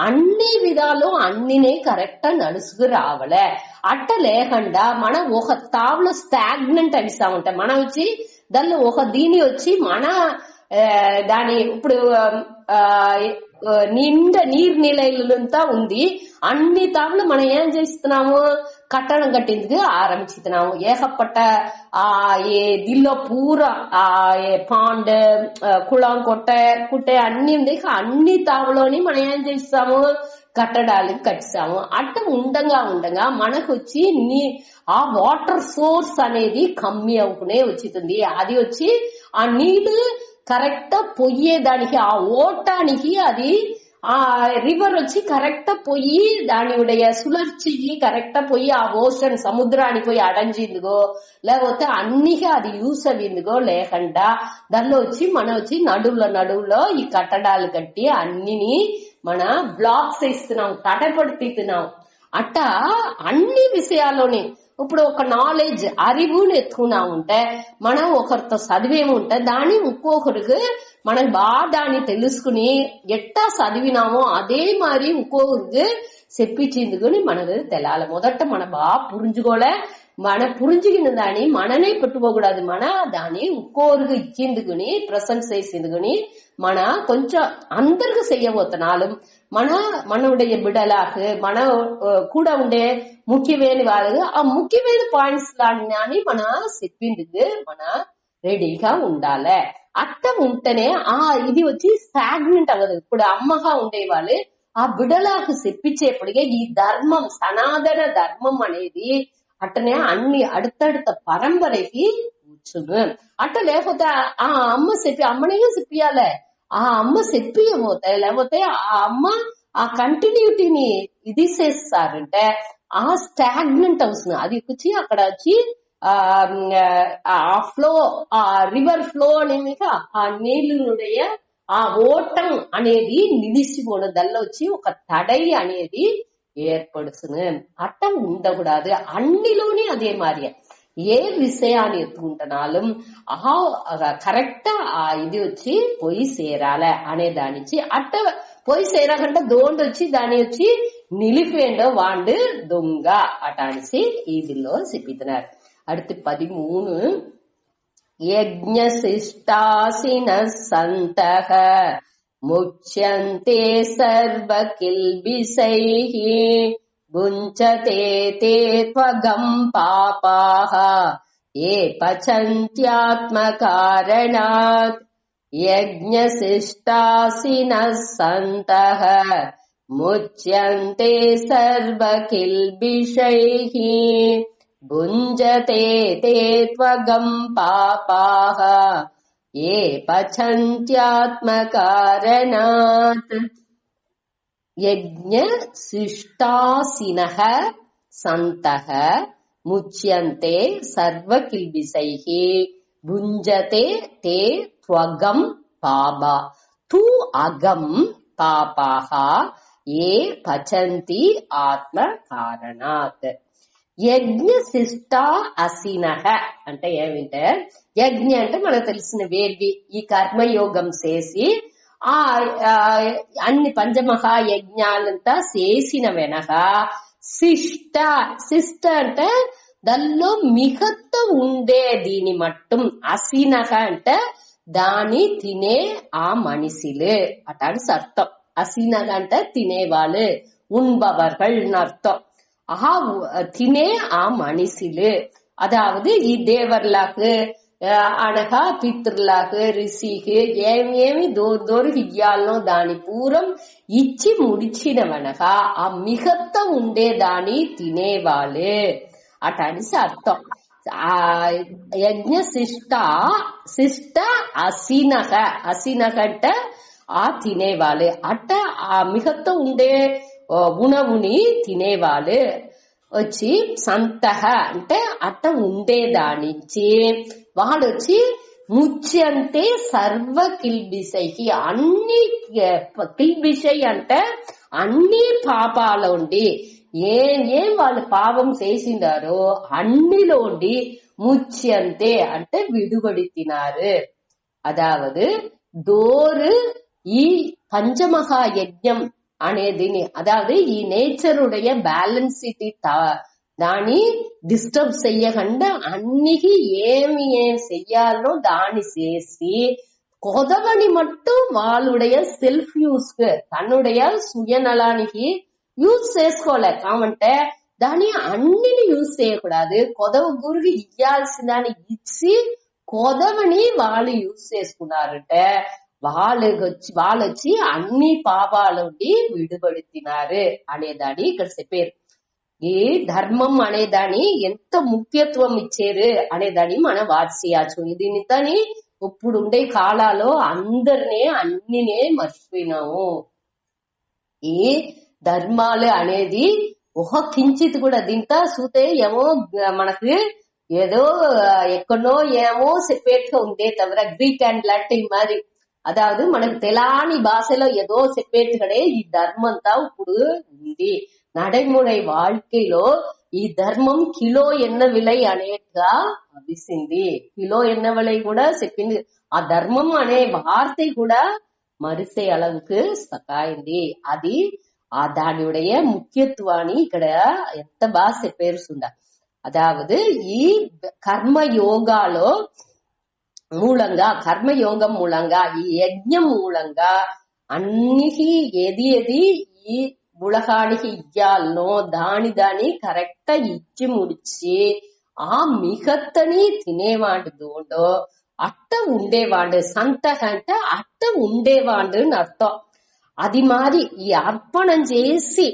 అన్ని విధాలు అన్నినే కరెక్ట్ నడుసుకు రావలే. అట్ట లేకుండా మనం ఒక తావులో స్టాగ్నెంట్ అడిస్తా ఉంటాం. మనం వచ్చి దానిలో ఒక దీని వచ్చి మన దాని ఇప్పుడు నిండా నీరు నిలయంతా ఉంది. అన్ని తావులు మనం ఏం చేస్తున్నాము కట్టడం కట్టేందుకు ఆరంభిస్తున్నాము. ఏకపట్ట ఆ దీనిలో పూర ఆ పాండ్ కుళం కుట్టే అన్ని ఉంది. అన్ని తావులోని మనం ఏం చేస్తాము కట్టడాలకు కట్టిస్తాము. అట్ట ఉండగా మనకు వచ్చి ఆ వాటర్ సోర్స్ అనేది కమ్మి అవుకునే వచ్చింది. అది వచ్చి ఆ నీళ్లు కరెక్ట్ పొయ్యేదానికి ఆ ఓటానికి అది ఆ రివర్ వచ్చి కరెక్ట్ పొయ్యి దానిuடைய సుళర్చికి కరెక్ట్ పొయ్యి ఆ ఓషన్ సముద్రానికి పోయి అడంజిందుగో లేకపోతే అన్నిగా అది యూస్ అయ్యిందిగో లేకుండా దానిలో వచ్చి మనం వచ్చి నడువులో ఈ కట్టడాలు కట్టి అన్నిని మన బ్లాక్స్ ఇస్తున్నాం, తటపడుతున్నాం. అట్ట అన్ని విషయాల్లోనే ఇప్పుడు ఒక నాలెడ్జ్ అరివుని ఎత్తుకున్నా ఉంటే మనం ఒకరితో చదివేముంటే దాన్ని ఇంకొకరికి మనకు బాగా దాన్ని తెలుసుకుని ఎట్టా చదివినామో అదే మరి ఇంకొకరికి చెప్పించిందుకుని మనకు తెలాలి. మొదట మన బాగా పురించుకోలే, మన పురించుకున్న దాన్ని మననే పెట్టుకోకూడదు. మన దాన్ని ఇంకోరికి ఇచ్చిందుకుని ప్రశంస చేసిందుకుని మన కొంచెం అందరికి செய்யబోతున్నాலும் మనuடைய బిడలకు మన కూడా ఉండే ముఖ్యమైన వాళ్ళకి ఆ ముఖ్యమైన పాయింట్స్ లాంటి మన చెప్పిందుకు మన రెడీగా ఉండాలి. అట్ట ఉంటేనే ఇది వచ్చి స్టాగ్నెంట్ అవ్వదు. ఇప్పుడు అమ్మగా ఉండేవాళ్ళు ఆ బిడలకు చెప్పించేప్పటికే ఈ ధర్మం సనాతన ధర్మం అనేది అట్టనే అన్ని అడుతడుత పరంపరకి కూర్చును. అట్ట లేకపోతే ఆ అమ్మ అమ్మనే చెప్పియాలే. ఆ అమ్మ చెప్పియబోతే లేకపోతే ఆ అమ్మ ఆ కంటిన్యూటీని ఇది చేస్తారంటే ఆ స్టాగ్నెంట్ అవుతుంది. అది వచ్చి అక్కడ వచ్చి ఆ ఫ్లో ఆ రివర్ ఫ్లో అనేది ఆ నీళ్ళుடைய ఆ ఓటం అనేది నిలిచిపోవడం దానిలో వచ్చి ఒక తడై అనేది ఏర్పడుతుంది. అట్ట ఉండకూడదు. అన్నిలోనే అదే మాదిరి ఏ విషయాన్ని ఎత్తుకుంటున్నాலும் కరెక్ట్ ఇది వచ్చి పోయి సేరాలే అనే దానిచ్చి అట్ట పోయి సేరాకంటే దోండు వచ్చి దాని వచ్చి నిలిపేండో వాండు దొంగ అటానిసి ఇదిలో చెప్పితున్నారు. அடுத்து 13 యజ్ఞశిష్టాసిన సంతః ముచ్యంతే సర్వ కిల్బిషైః భుంచతే తే త్వగం పాపాః ఏ పచంత్యాత్మకారణాత్. యజ్ఞశిష్టాసిన సంతః ముచ్యంతే సర్వ కిల్బిషైః భుంజతే తే త్వగం పాపాః ఏ పచంత్యాత్మకారణాత్. యజ్ఞశిష్టాసినః సంతః ముచ్యంతే సర్వకిల్బిషైః భుంజతే తే త్వగం పాపా తు అగం పాపాః ఏ పచంతి ఆత్మ కారణాత్. యజ్ఞశిష్ట అసినః అంటే ఏమిటంటే యజ్ఞ అంటే మనకు తెలిసిన వేర్వి ఈ కర్మయోగం చేసి ఆ అన్ని పంచమహా యజ్ఞాలంతా చేసిన వెనక శిష్ట అంటే దానిలో మిగత ఉండే దీని మట్టం అసినహ అంటే దాని తినే ఆ మనిషిలు అటాని అర్థం. అసినహ అంటే తినేవాళ్ళు ఉన్బవర్கள் అర్థం. తినే ఆ మనిషిలు అదావదు ఈ దేవర్లకు అనగా పితృలకు రిషికి ఏమేమి దోరు ఇయ్యాలనో దాని పూరం ఇచ్చి ముడిచిన వెనక ఆ మిగత ఉండే దాని తినేవాళ్ళు అటని అర్థం. ఆ యజ్ఞ శిష్ట అసినక అంటే ఆ తినేవాళ్ళు అట్ట ఆ మిగతా ఉండే ఉణవుని తినేవాళ్ళు వచ్చి సంతహ అంటే అట్ట ఉండేదానించి వాళ్ళు వచ్చి ముచ్యంతే సర్వ కిల్బిషైకి అన్ని కిల్బిషై అంటే అన్ని పాపాల ఉండి ఏం వాళ్ళు పాపం చేసిండారో అన్నిలోండి ముచ్యంతే అంటే విడుబడి తినారు. అదావదు దోరు ఈ పంచమహా యజ్ఞం అనేదిని అదావదు ఈ నేచరుடைய బ్యాలెన్సిటీ దాన్ని డిస్టర్బ్ చెయ్యకుండా అన్నికి ఏం చెయ్యాలో దాన్ని చేసి కొదవని మట్టు వాళ్ళుடைய సెల్ఫ్ యూస్ తన్నుடைய సుయనలానికి యూజ్ చేసుకోలే కావంటే దాన్ని అన్నిని యూజ్ చేయకూడదు. కొదవ గురికి ఇయ్యాల్సిన దాన్ని ఇచ్చి కొదవని వాళ్ళు యూజ్ చేసుకున్నారంటే వాళ్ళొచ్చి అన్ని పాపాల నుండి విడుబడి తినారు అనేదాన్ని ఇక్కడ చెప్పారు. ఈ ధర్మం అనేదాన్ని ఎంత ముఖ్యత్వం ఇచ్చారు అనేదాన్ని మనం వాచేయచ్చు. దీనితోని ఇప్పుడుండే కాలాలో అందరినీ అన్నినే మర్చిపోయినాము. ఈ ధర్మాలు అనేది ఒక కించిత్ కూడా దీంతో చూతే ఏమో మనకు ఏదో ఎక్కడో ఏమో సెపరేట్గా ఉండే తవిర గ్రీక్ అండ్ లాటిన్ మరి అదావదు మనకు తెలాని భాషలో ఏదో సెపరేట్గానే ఈ ధర్మంతా ఇప్పుడు ఉంది. నடைமுறை வாழ்க்கைలో ఈ ధర్మం కిలో ఎన్న విలై అనేట్టుగా అవిసింది. కిలో ఎన్న విలై కూడా చెప్పింది. ఆ ధర్మం అనే వార్త కూడా మరిసే అలవుకు సకాయింది. అది ఆ దానియుடைய ముఖ్యత్వాన్ని ఇక్కడ ఎంత బాగా చెప్పేరుస్తుండ. అదావదు ఈ కర్మయోగాలో మూలంగా కర్మయోగం మూలంగా ఈ యజ్ఞం మూలంగా అన్నికి ఏది ఈ ఉలగానికి ఇయ్యాలనో దాని కరెక్ట్ ఇచ్చి ముడిచి ఆ మిగతని తినేవాడు దోండో అట్ట ఉండేవాడు. సంతహ అంటే అట్ట ఉండేవాడు అని అర్థం. అది మాది ఈ అర్పణం చేసి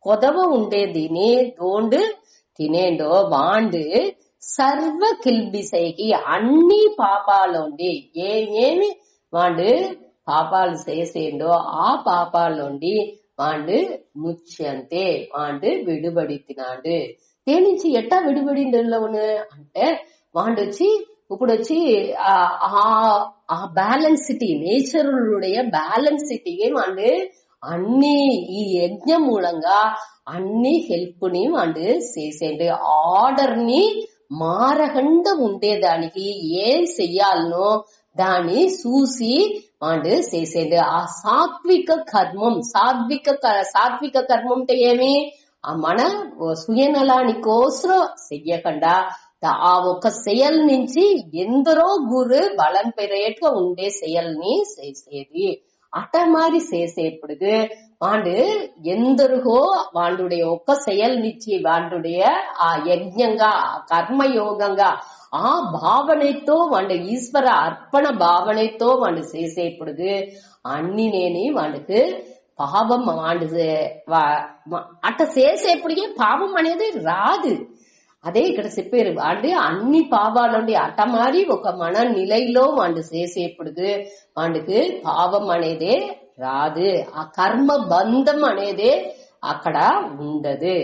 కొదవ ఉండేదిని దోండు తినేండో వాండు సర్వ కిల్బిసైకి అన్ని పాపాలోండి ఏమి వాడు పాపాలు చేసేండో ఆ పాపాల్లోండి వాడు ముచ్యంతే వాడు విడుబడి తినాడు. దేని నుంచి ఎట్టా విడుబడిండోను అంటే వాడు వచ్చి ఇప్పుడు వచ్చి ఆ బ్యాలెన్సిటీ నేచరుடைய బ్యాలెన్సిటీకి వాడు అన్ని ఈ యజ్ఞం మూలంగా అన్ని హెల్ప్ ని వాడు చేసేండు. ఆర్డర్ ని మారకుండా ఉండేదానికి ఏం చెయ్యాలనో దాన్ని చూసి వాడు చేసేది. ఆ సాత్విక కర్మం సాత్విక కర్మం అంటే ఏమి మన సుయనలాని కోసం చెయ్యకుండా ఆ ఒక செயల్ నుంచి ఎందరో గురు బలం పెరేట్గా ఉండే செயల్ని చేసేది. అట మారి చేసేప్పుడు వాడు ఎందరుగో వాడుடைய ఒక్క செயల్ నుంచి వాడుடைய ఆ యజ్ఞంగా కర్మయోగంగా ఆ భావనతో వాడు ఈశ్వర అర్పణ భావనతో వాడు చేసేప్పుడు అన్ని నేని వాడికి పాపం వాడు అట్ట చేసేప్పటికే పాపం అనేది రాదు. అదే ఇక్కడ చెప్పారు. వాడు అన్ని పాపాలండి అట్ట మారి ఒక మన నిలైలో వాడు చేసేప్పుడు వాడికి పాపం అనేదే రాదు. ఆ కర్మ బంధం అనేదే అక్కడ ఉండదు.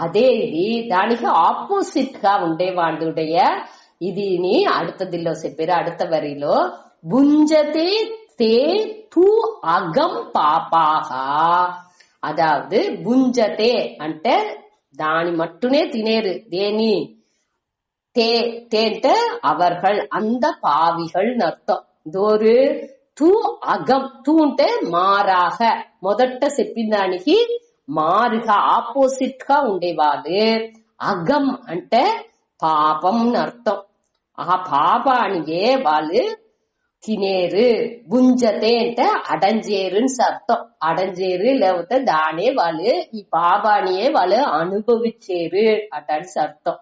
అదే ఇది దానికి ఆపోజిట్ గా ఉండే వాడుடைய ఇదిని அடுத்தదిలో చెప్పారు. அடுத்த వరిలో భుంజతే తే తు అగం పాపాహా. అదావదు భుంజతే అంటే దాని మట్టునే తినేరు. దేని తే అంటే அவர்கள் அந்த பாவிகள் అర్థం. దోరు తు అగం తు అంటే మారాహ మొదట చెప్పిన దానికి మారుగా ఆపోజిట్ గా ఉండేవాళ్ళు. అగం అంటే పాపం అర్థం. ఆ పాపానికే వాళ్ళు తినేరు. భుంజతే అంటే అడంజేరుని అర్థం. అడంజేరు లేకపోతే దానే వాళ్ళు ఈ పాపానియే వాళ్ళు అనుభవించేరు అటని అర్థం.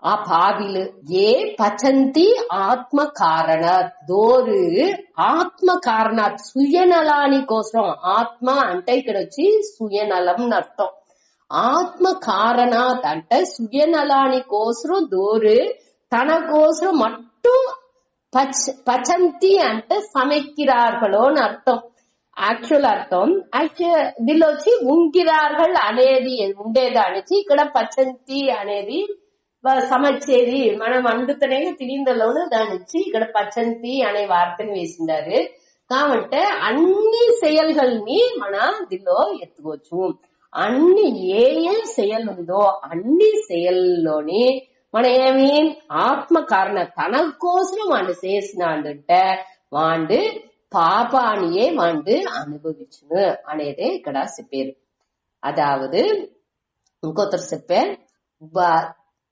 ఆ పావిలు ఏ పచంతి ఆత్మ కారణ దోరు ఆత్మ కారణ సుయనలాని కోసం. ఆత్మ అంటే ఇక్కడ వచ్చి సుయనలం అర్థం. ఆత్మ కారణాత్ అంటే సుయనలాని కోసం దోరు తన కోసం మట్టు పచంతి అంటే సమైక్కిరార్గలోని అర్థం. యాక్చువల్ అర్థం దీనిలో వచ్చి ఉంగిరార్గల్ అనేది ఉండేదానికి ఇక్కడ పచంతి అనేది సమచ్చేది. మనం వండుతనే తినిందలోను దాని నుంచి ఇక్కడ పచంతి అనే వార్తని వేసిండారు. కాబట్టి అన్ని செயல்கள்ని మన దీనిలో ఎత్తుకోవచ్చు. అన్ని ఏ செயல் ఉందో అన్ని செயల్లోని మన ఏమి ఆత్మ కారణ తన కోసం వాడు చేసినాడంటే వాడు పాపానియే వాడు అనుభవించును అనేది ఇక్కడ చెప్పారు. అదావదు ఇంకొకరు చెప్పారు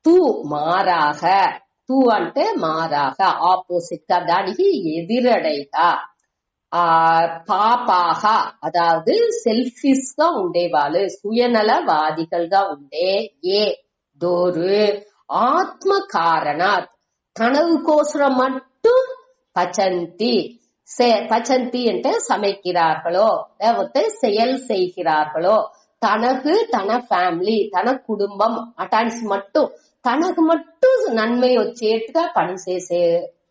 తూ మారాக, తూ అంటే మారాக ఆపోజిట్ గా దానికి ఎదిరడైగా పాపాహ అదావదు సెల్ఫిష్ గా ఉండేవాళ్ళు సుయనలవాదికల్గా ఉండే దోరు ఆత్మ కారణ తనవు కోసం మట్టు పచంతి. பச்சந்தி అంటే சமைக்கிறார்களோ లేకపోతే செயல் செய்கிறார்களோ தனக்கு தன ఫ్యామిలీ తన కుటుంబం అటాన్స్ మట్టు తనకు మట్టు నన్மை వచ్చేట్టుగా పనిచేసే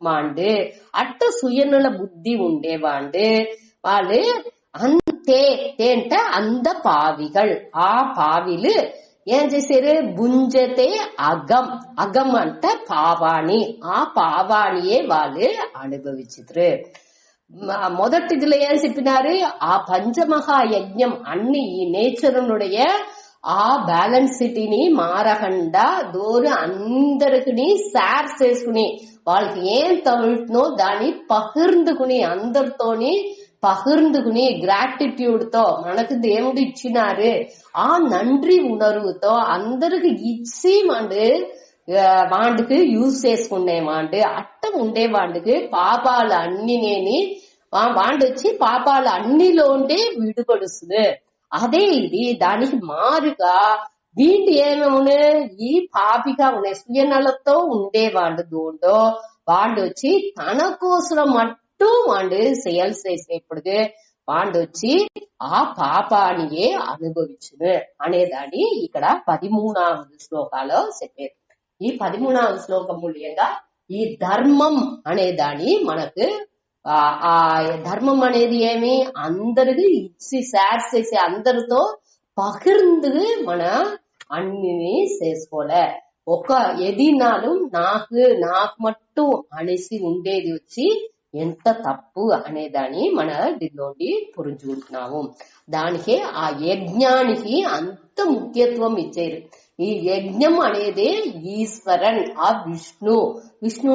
వాండు అట్ట సుయనుల బుద్ధి ఉండేవాండు వాళ్ళు అంతే అంటే అంద పావిகள் ఆ పావిలు ఏం చేశారు భుంజతే అగం అంటే పావాణి ఆ పావాణియే వాళ్ళు అనుభవించారు. మొదటిదిలో ఏం చెప్పినారు ఆ పంచమహా యజ్ఞం అన్ని ఈ నేచరునుடைய ఆ బ్యాలెన్సిటీని మారకుండా దూరం అందరికి షేర్ చేసుకుని వాళ్ళకి ఏం తగులుతుందో దాన్ని పహిర్ందుకుని అందరితోని పహిర్ందుకుని గ్రాటిట్యూడ్ తో మనకు దేవుడు ఇచ్చినారు ఆ నండ్రి ఉణర్వుతో అందరికి ఇచ్చి వాండుకు యూజ్ చేసుకునే వాండు అట్ట ఉండే వాండుకు పాపాలు అన్నినేని వాండు వచ్చి పాపాలు అన్నిలోండే విడుపడుస్తుంది. అదే ఇది దానికి మారుగా వీంటి ఏమేమి ఈ పాపిగా ఉన్నాయి సుయనలతో ఉండేవాడు దోండో వాండు వచ్చి తన కోసం మట్టు వాండు செயல் చేసేప్పుడు వాండు వచ్చి ఆ పాపానియే అనుభవించును అనేదాన్ని ఇక్కడ 13వ శ్లోకాలో చెప్పారు. ఈ 13వ శ్లోకం మూల్యంగా ఈ ధర్మం అనేదాన్ని మనకు ఆ ధర్మం అనేది ఏమి అందరికి ఇచ్చి షేర్ చేసి అందరితో పగిర్ందు మన అన్ని చేసుకోలే ఒక ఎదినాలు నాకు మట్టు అనేసి ఉండేది వచ్చి ఎంత తప్పు అనేదాన్ని మన దీనిలోండి పురుంచుకుంటున్నాము. దానికే ఆ యజ్ఞానికి అంత ముఖ్యత్వం ఇచ్చారు. ఈ యజ్ఞం అనేది ఈశ్వరన్ ఆ విష్ణు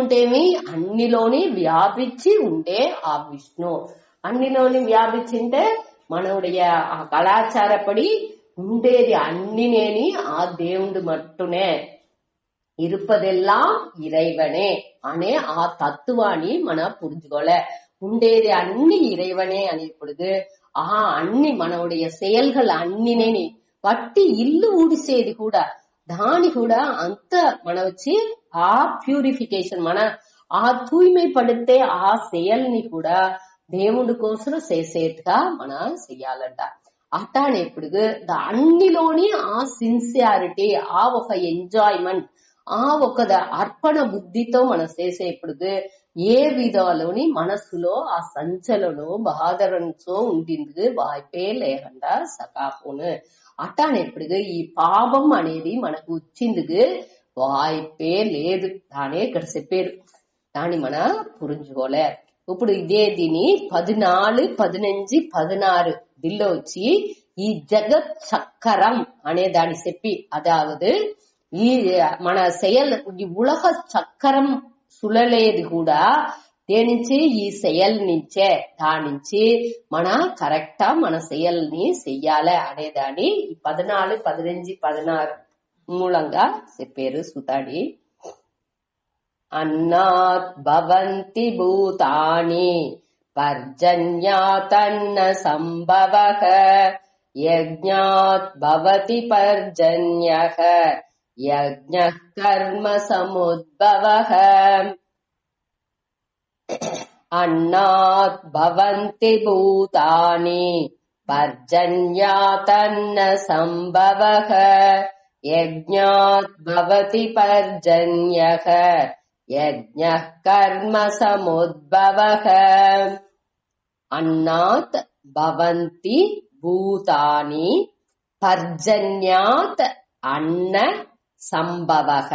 అంటే ఏమి అన్నిలోని వ్యాపించి ఉండే ఆ విష్ణు అన్నిలోని వ్యాపించింటే మనవుடைய ఆ కళాచారపడి ఉండేది అన్నినేని ఆ దేవుడు మట్టునే இருப்பதெல்லாம் இறைவனே అనే ఆ తత్వాన్ని మన పురుజుకోలే ఉండేది అన్ని ఇறைవనే అనేప్పుడు ఆ అన్ని మనవుடைய செயல்கள் అన్నినేని వట్టి ఇల్లు ఊడిసేది కూడా దాని కూడా అంత మన వచ్చి ఆ ప్యూరిఫికేషన్ మన ఆ తూய்மை పడితే ఆ செயల్ని కూడా దేవుడి కోసం చేసేట్టుగా మనం చెయ్యాలంట. అట్టానేప్పుడు అన్నిలోని ఆ సిన్సియారిటీ ఆ ఒక ఎంజాయ్మెంట్ ఆ ఒక అర్పణ బుద్ధితో మనం చేసేప్పుడు ఏ విధాలోని మనసులో ఆ సంచలనం బాధరంతో ఉండింది వాய்ப்பே లేకుండా సకాపోను. అట్టానేప్పుడు ఈ పాపం అనేది మనకు వచ్చింది వాய்ப்பே లేదు దానే ఇక్కడ చెప్పారు. దాన్ని మన పురుంచుకోలే. ఇప్పుడు ఇదే దీని 14, 15, 16 దీనిలో వచ్చి ఈ జగత్ చక్కరం అనే దాన్ని చెప్పి అదావదు ఈ మన செயல் ఈ ఉలగ చక్కరం సులలేదు కూడా దేనించి ఈ செயల్ నుంచే దాని నుంచి మన కరెక్టా మన செயల్ని చెయ్యాలి అనేదాన్ని ఈ 14, 15, 16 మూలంగా చెప్పారు సుతాడి. అన్నాత్ భవంతి భూతాని పర్జన్యాతన్న సంభవః యజ్ఞాత్ భవతి పర్జన్యః యజ్ఞః కర్మ సముద్భవః. అన్నాత్ భవంతి భూతాని పర్జన్యాతన్న సంభవః యజ్ఞాత్ భవతి పర్జన్యః யஜ்ஞः கர்ம சமுத்பவः அன்னாத் பவந்தி பூதானி பர்ஜன்யாத் அன்ன சம்பவः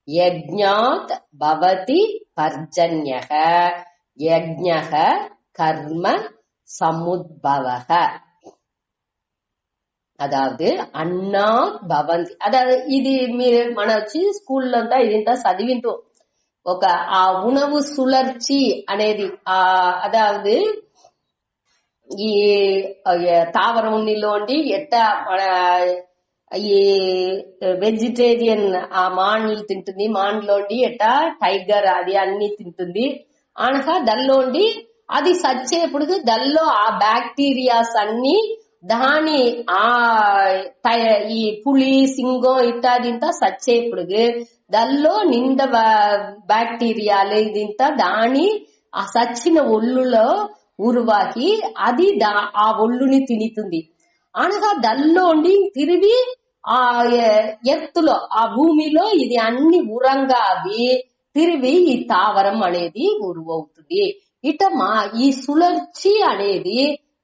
யஜ்ஞாத் பவதி பர்ஜன்யः யஜ்ஞः கர்ம சமுத்பவः. அதாவது అన్నాత్ భవంతి, అதாவது ఇది మీరు మన వచ్చి స్కూల్లో ఇదంతా చదివింటూ ఒక ఆ ఉణవు సుళర్చి అనేది అదావదు ఈ తావరం ఉన్నిలోండి ఎట్టా మన ఈ వెజిటేరియన్ ఆ మాండ్లు తింటుంది, మాండ్లోండి ఎట్టా టైగర్ అది అన్ని తింటుంది అనగా దల్లోండి అది సచ్చేప్పుడు దల్లో ఆ బ్యాక్టీరియాస్ అన్ని దాని ఆ ఈ పులి సింగం ఇట్టాదింత సచ్చేప్పుడు దల్లో నింద బ్యాక్టీరియాలు ఇదింత దాని ఆ సచ్చిన ఒళ్ళులో ఉరువాకి అది ఆ ఒళ్ళుని తినితుంది అనగా దల్లోండి తిరిగి ఆ ఎత్తులో ఆ భూమిలో ఇది అన్ని ఉరంగా అవి తిరిగి ఈ తావరం అనేది ఉరువవుతుంది. ఇట ఈ సుళర్చి అనేది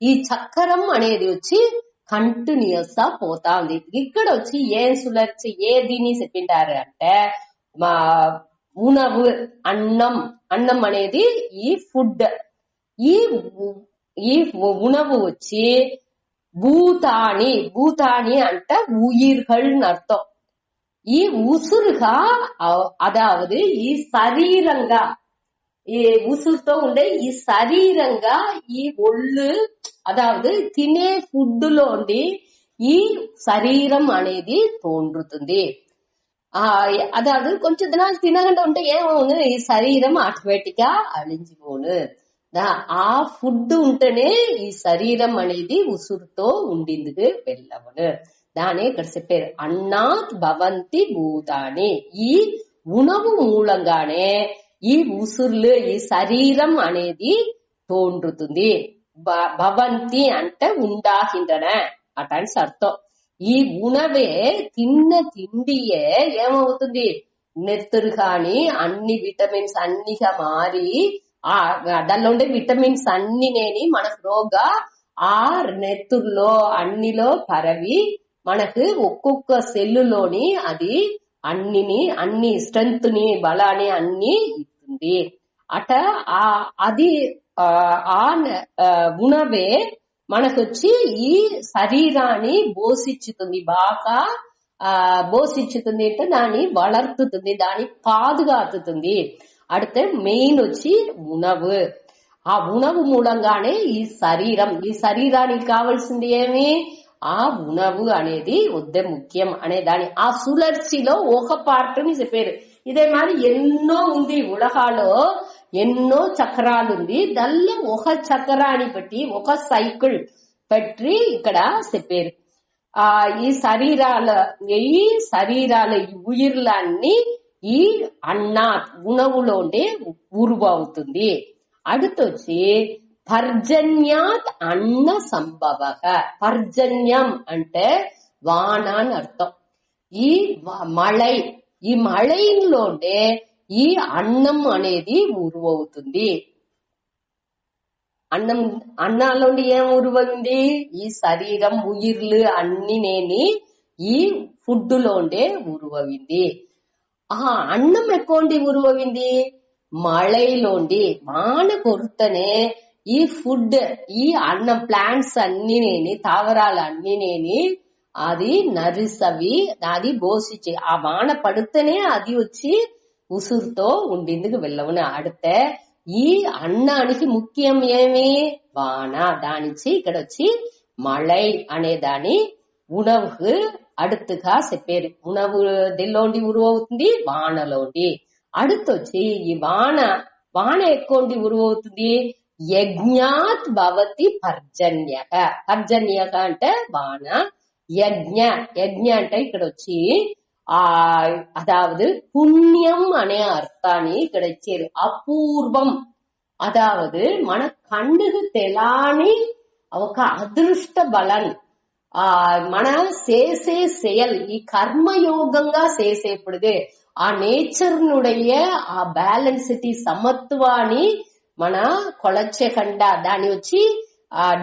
ఈ చక్రం అనేది వచ్చి కంటిన్యూస్ గా పోతా ఉంది. ఇక్కడ వచ్చి ఏం సుళర్చి ఏదిని చెప్పింటారు అంటే మా ఉణవు అన్నం, అన్నం అనేది ఈ ఫుడ్, ఈ ఉణవు వచ్చి భూతాని, భూతాని అంటే ఉయిர்கள் అర్థం. ఈ ఉసురుగా అదావదు ఈ శరీరంగా ఈ ఉసురుతో ఉండే ఈ శరీరంగా ఈ ఒళ్ళు అదావదు తినే ఫుడ్ లోండి ఈ శరీరం అనేది తోండ్రుతుంది. అదావదు కొంచెం దినాలు తినకుండా ఉంటే ఏమవును, ఈ శరీరం ఆటోమేటిక్ గా అழிంచిపోను. ఆ ఫుడ్ ఉంటేనే ఈ శరీరం అనేది ఉసురుతో ఉండిందుకు వెళ్ళవను. దాని ఇక్కడ చెప్పారు అన్నాత్ భవంతి భూతాని. ఈ ఉణవు మూలంగానే ఈ ఉసుర్లు ఈ శరీరం అనేది తోండ్రుతుంది. భవంతి అంటే ఉండాహిందన అటాని అర్థం. ఈ ఉణవే తిన్న తిండియే ఏమవుతుంది, నెత్తురు కాని అన్ని విటమిన్స్ అన్నిగా మారి ఆ దానిలో ఉండే విటమిన్స్ అన్ని నేని మనకు రోగా ఆ నెత్తుర్లో అన్నిలో పరవి మనకు ఒక్కొక్క సెల్లులోని అది అన్ని స్ట్రెంత్ ని బలాన్ని అన్ని ఇస్తుంది. అట అది ఆ గుణవే మనకొచ్చి ఈ శరీరాన్ని పోషించుతుంది, బాగా పోషించుతుంది అంటే దాన్ని వளர்த்துతుంది, దాన్ని పాదుగాతుతుంది. அடுத்து మెయిన్ వచ్చి ఉణవు. ఆ ఉణవు మూలంగానే ఈ శరీరం, ఈ శరీరానికి కావాల్సింది ఏమి, ఆ ఉణవు అనేది వద్దే ముఖ్యం అనే దాని ఆ సుళర్చిలో ఒక పార్ట్ ని చెప్పారు. ఇదే మరి ఎన్నో ఉంది, ఉలహాలో ఎన్నో చక్రాలు ఉంది, దానిలో ఒక చక్రాన్ని పెట్టి ఒక సైకిల్ పెట్టి ఇక్కడ చెప్పారు. ఈ శరీరాల ఉయిర్లన్నీ ఈ అన్నా ఉణవులోండే ఉరువవుతుంది. அடுத்தొచ్చి పర్జన్యాత్ అన్న సంభవ. పర్జన్యం అంటే వాన అని అర్థం. ఈ మళై, ఈ మళైలోనే ఈ అన్నం అనేది ఉరువవుతుంది. అన్నాలోండి ఏం ఉరువైంది, ఈ శరీరం ఉయిర్లు అన్ని నేని ఈ ఫుడ్ లోండే ఉరువవింది. అన్నం ఎక్కువండి ఉరువవింది మళైలోండి వాన కొరుతనే ఈ ఫుడ్, ఈ అన్నం ప్లాంట్స్ అన్ని నేని తావరాలు అన్ని నేని అది నరిసవి అది పోషించి ఆ వాన పడితేనే అది వచ్చి ఉసురుతో ఉండిందుకు వెళ్ళవును. అడితే ఈ అన్నానికి ముఖ్యం ఏమి, వాన. దానిచ్చి ఇక్కడ వచ్చి మళై అనే దాని ఉణవుకు அடுத்துగా చెప్పారు. ఉణవు దిల్లోండి ఉరువవుతుంది, వానలోండి. அடுத்தొచ్చి ఈ వాన ఎక్కువండి ఉరువవుతుంది యజ్ఞాత్ భవతి పర్జన్యక. పర్జన్యక అంటే వాన, యజ్ఞ అంటే ఇక్కడ వచ్చి அதாவது புண்ணியம் అనే అర్థాన్ని ఇక్కడ ఇచ్చారు. అపూర్వం, అదావదు మన కన్నుకు తెలాని ఒక అదృష్ట బలం. మన చేసే செயல் ఈ కర్మయోగంగా చేసేప్పుడు ఆ నేచర్ నుடைய ఆ బ్యాలెన్సిటీ సమత్వాన్ని మన కొలచకుండా దాన్ని వచ్చి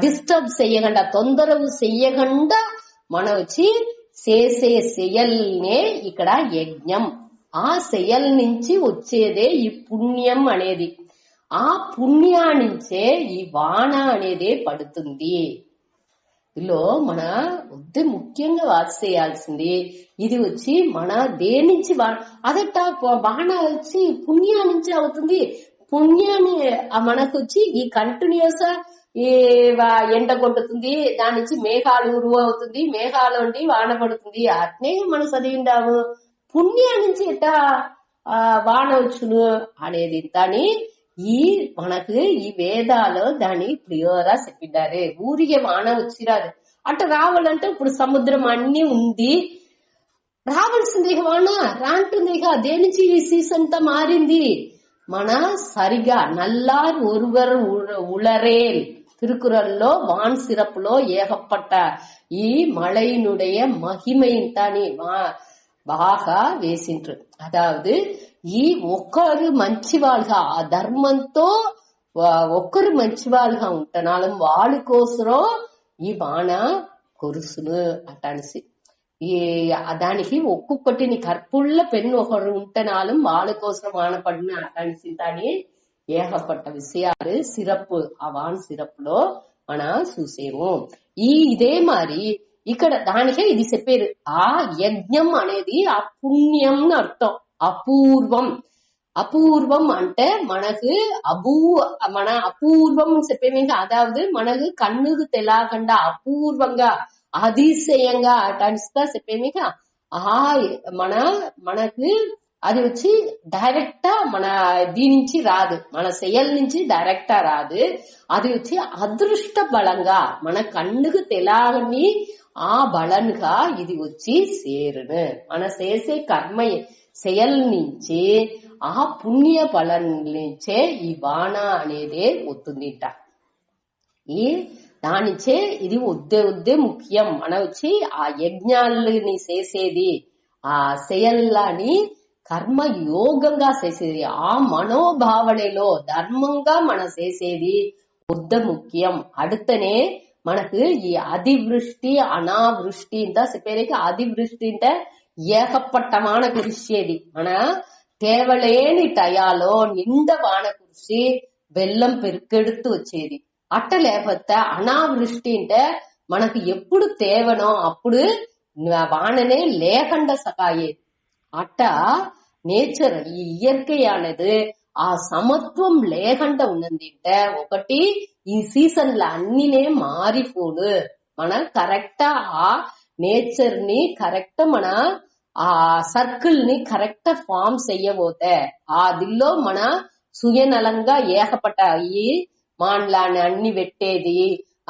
డిస్టర్బ్ చెయ్యకుండా తొందరవు చెయ్యకుండా మన వచ్చి చేసే చెయ్యల్నే ఇక్కడ యజ్ఞం. ఆ చెయ్యల నుంచి వచ్చేదే ఈ పుణ్యం అనేది. ఆ పుణ్యాన్నించే ఈ వాన అనేదే పడుతుంది. ఇదిలో మన వద్దే ముఖ్యంగా వాచ్ చేయాల్సింది ఇది వచ్చి మన దేనించి అదట బాణ వచ్చి పుణ్యా నుంచి అవుతుంది. పుణ్యాన్ని మనకు వచ్చి ఈ కంటిన్యూస్ ఈ ఎండ కొట్టుతుంది, దాని నుంచి మేఘాలు ఉరువు అవుతుంది, మేఘాలు ఉండి వాన పడుతుంది. అట్నే మనం చదివిండాము. పుణ్యా నుంచి ఎట్టా వాన వచ్చును అనేది దాని ఈ మనకు ఈ వేదాలు దాన్ని క్లియర్గా చెప్పిದ್ದಾರೆ. ఊరికే వాన వచ్చిరాదు. అటు రావాలంటే ఇప్పుడు సముద్రం అన్ని ఉంది, రావాల్సింది వాన రాంటుంది. దేని నుంచి ఈ సీజన్ అంతా మారింది. మన సరిగా నల్లార్ ఒరువర్ ఉళరేల్ திருக்குறள்లో வான் சிறப்புలో ஏகப்பட்ட ఈ மழையினுடைய மகிமையின்தானே బాగా వేసిండ్రు. అదావదు ఈ ఒక్కరు మంచి వాళ్ళుగా ఆ ధర్మంతో ఒక్కరు మంచి వాళ్ళుగా ఉంటున్నాం వాళ్ళ కోసరం ఈ వాన కురుసును అటనిసి ఈ దానికి ఒక్కొక్కటి నీ కర్పుళ్ళ పెన్ను ఒకరు ఉంటున్నాం వాళ్ళ కోసం వాన పడిన అటనిసి దాని ఏకపట్ట విషయాలు సిరప్ ఆ వాన్ సిరప్లో మన చూసేము. ఇదే మరి ఇక్కడ దానికే ఇది చెప్పారు. ఆ యజ్ఞం అనేది ఆ పుణ్యం అర్థం. అపూర్వం అపూర్వం అంటే మనకు మన అపూర్వం చెప్పేమి. అదావదు మనకు కన్నుకు తెలకుండా అపూర్వంగా అతిశయంగా అటన్స్గా చెప్పేమి. మనకు అది వచ్చి డైరెక్ట్ మన దీని నుంచి రాదు, మన సెయల్ నుంచి డైరెక్టా రాదు. అది వచ్చి అదృష్ట బలంగా మన కన్నుకు తెలాగని ఆ బలంగా ఇది వచ్చి సేరును. మన చేసే కర్మ సెయల్ నుంచి ఆ పుణ్య బలం నుంచే ఈ వాన అనేదే వస్తుందిట. ఈ దానిచే ఇది వద్దే ముఖ్యం. మన వచ్చి ఆ యజ్ఞాలని చేసేది ఆ సెయల్లాని కర్మ యోగంగా చేసేది ఆ మనోభావనలో ధర్మంగా మన చేసేది వద్ద ముఖ్యం. அடுத்தனே మనకు ఈ அதிவிருஷ்டி అనావృష్టి ఇంత చెప్పేది. அதிவிருష్టి అంటే ఏకపట్టమాన కురిసేది. మన తేవలేని టయాలో నిండ వాన కురిసి వెల్లం పెరుకెడుతూ వచ్చేది. అట్ట లేకపోతే అనావృష్టి అంటే మనకు ఎప్పుడు తేవనో అప్పుడు వాననే లేకుండా సకాయేది. అట్ట నేచర్ ఈ ఇయற்கையானது ఆ సమత్వం లేకుండా ఉన్నందింటే ఒకటి ఈ సీజన్ల అన్నినే మారిపోడు. మన కరెక్టా ఆ నేచర్ ని కరెక్ట్ మన ఆ సర్కిల్ ని కరెక్ట్ ఫామ్ చెయ్యబోతే ఆ దిల్లో మన సుయనలంగా ఏకపట్ట ఈ మాన్లాని అన్ని పెట్టేది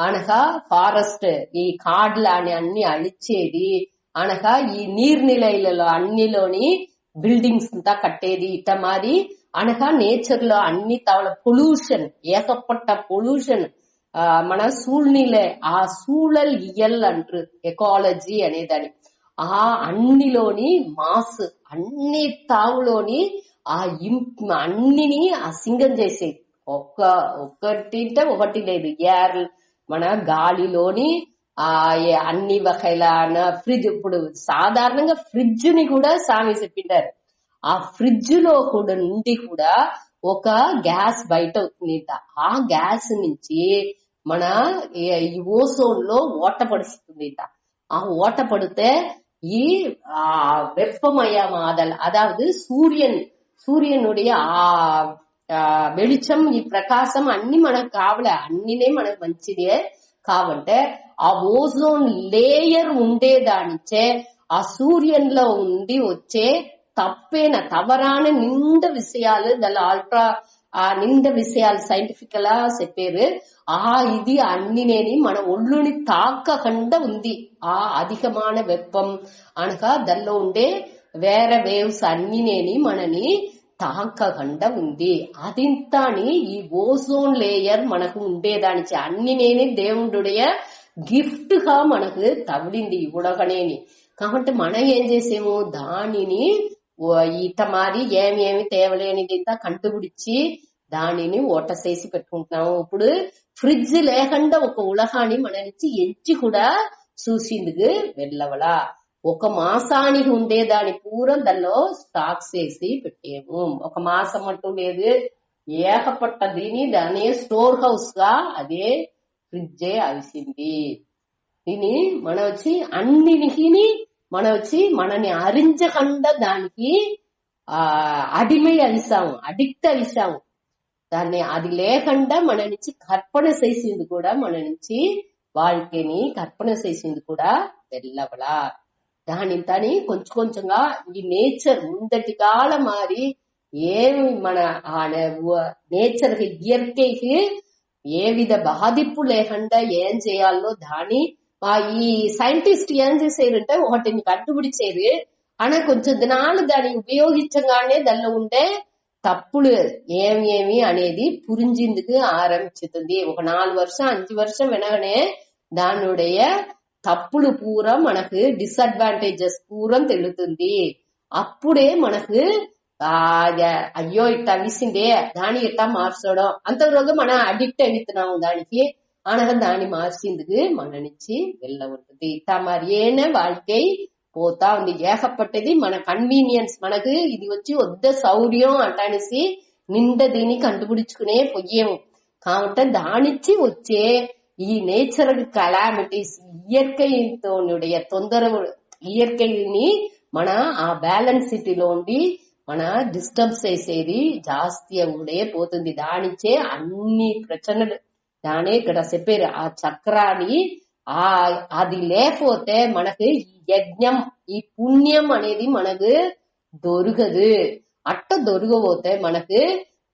అనగా ఫారెస్ట్ ఈ కాడ్లాని అన్ని అழிచేది అనగా ఈ నీర్నిలయలలో అన్నిలోని బిల్డింగ్స్ అంతా కట్టేది ఇట మాది అనగా నేచర్ లో అన్ని తవల పొల్యూషన్ ఏకపట్ట పొల్యూషన్ మన సూழ்நிலை ఆ సూழல் ఇయల్ అంటారు ఎకాలజీ అనేదాన్ని. ఆ అన్నిలోని మాస్ అన్ని తావులోని ఆ అన్నిని అసింగం చేసేది. ఒక్కటింటే ఒకటి లేదు. ఏర్ మన గాలిలోని ఆ అన్ని వకైల ఫ్రిడ్జ్ ఇప్పుడు సాధారణంగా ఫ్రిడ్జ్ ని కూడా సామి చెప్పిండారు. ఆ ఫ్రిడ్జ్ లో కూడా నుండి కూడా ఒక గ్యాస్ బయట అవుతుందిట. ఆ గ్యాస్ నుంచి మన ఈ ఓజోన్ లో ఓట పడుతుందిట. ఆ ఓట పడితే ఈ வெப்பமயமாதல் அதாவது சூரியனுடைய வெளிச்சம் ఈ ప్రకాశం అన్ని మనకు కావలే, అన్నినే మనకు మంచిదే కావంటే ఆ ఓజోన్ లేయర్ ఉండేదానిచే ఆ సూర్యంలో ఉండి వచ్చే తవరాన నిండ విషయాలు దాని అల్ట్రా నిండ విషయాలు సైంటిఫిక్ గా చెప్పారు. ఇది అన్నినేని మన ఒళ్ళుని తాకకుండా ఉంది. ఆ అధికమైన వెప్పం అనగా దానిలో ఉండే వేరే వేవ్స్ అన్నినేని మనని తాకకుండా ఉంది. అదింతాని ఈ ఓజోన్ లేయర్ మనకు ఉండేదానిచి అన్నినేని దేవుడుடைய గిఫ్ట్ గా మనకు తవిడింది ఉడకనేని. కాబట్టి మనం ఏం చేసాము దానిని ఇట మారి ఏమి తేవలేనిది కండుబిడిచి దానిని ఓట చేసి పెట్టుకుంటున్నాము. ఇప్పుడు ఫ్రిడ్జ్ లేకుండా ఒక ఉలహాన్ని మన నుంచి ఎంచి కూడా చూసిందుకు వెళ్ళవలా. ఒక మాసానికి ఉండే దాని పూరం దానిలో స్టాక్ చేసి పెట్టాము. ఒక మాసం అంటూ లేదు, ఏకపట్ట దీని దాని స్టోర్ హౌస్ గా అదే ఫ్రిడ్జే అవిసింది. దీని మన వచ్చి అన్నిటికి మన వచ్చి మనని అరించకుండా దానికి అడిమై అవిసాము, అడిక్ట్ అవిసాము. దాన్ని అది లేకుండా మన నుంచి కర్పణ చేసింది కూడా, మన నుంచి వాళ్ళకిని కర్పణ చేసింది కూడా వెళ్ళవలా. దాని తని కొంచెం కొంచెంగా ఈ నేచర్ ముందటి కాల మారి ఏమి మన నేచర్ ఇయర్కేకి ఏ విధ బాధింపు లేకుండా ఏం చేయాలో దాని ఈ సైంటిస్ట్ ఏం చేసేదంటే ఒకటిని కట్టుబడిచేది అనే కొంచెం దినాలు దాన్ని ఉపయోగించగానే దానిలో ఉండే తప్పులు ఏమి అనేది పురింజిందుకు ఆరంభించుతుంది. ఒక 4 வருஷம் 5 வருஷம் వినగానే దానుடைய తప్పులు పూరా మనకు డిసడ్వాంటేజెస్ పూరా తెలుస్తుంది. అప్పుడే మనకు అయ్యో ఇట్ట అవిసిందే దాని ఇట్లా మార్చడం, అంతలోగా మనం అడిక్ట్ అవుతున్నాము దానికి. అనగా దాన్ని మార్చిందుకు మన నుంచి వెళ్ళ ఉంటుంది. ఇట్ట మరి ఏనే వాళ్ళకై పోతా ఉంది. ఏకపట్టేది మన కన్వీనియన్స్, మనకు ఇది వచ్చి వద్ద సౌర్యం అంటానేసి నిండ దీన్ని కంటుపిడుచుకునే పొయ్యేము. కాబట్టి దానిచ్చి వచ్చే ఈ నేచురల్ కలామిటీస్ ఇయర్కైతోనుடைய తొందర ఇయర్కైని మన ఆ బ్యాలెన్సిటీలో ఉండి మన డిస్టర్బ్ చేసేది జాస్తి ఉండే పోతుంది. దానిచ్చే అన్ని ప్రచనలు దానే ఇక్కడ చెప్పారు. ఆ చక్రాన్ని అది లేకపోతే మనకు ఈ యజ్ఞం ఈ పుణ్యం అనేది మనకు దొరకదు. అట్ట దొరకపోతే మనకు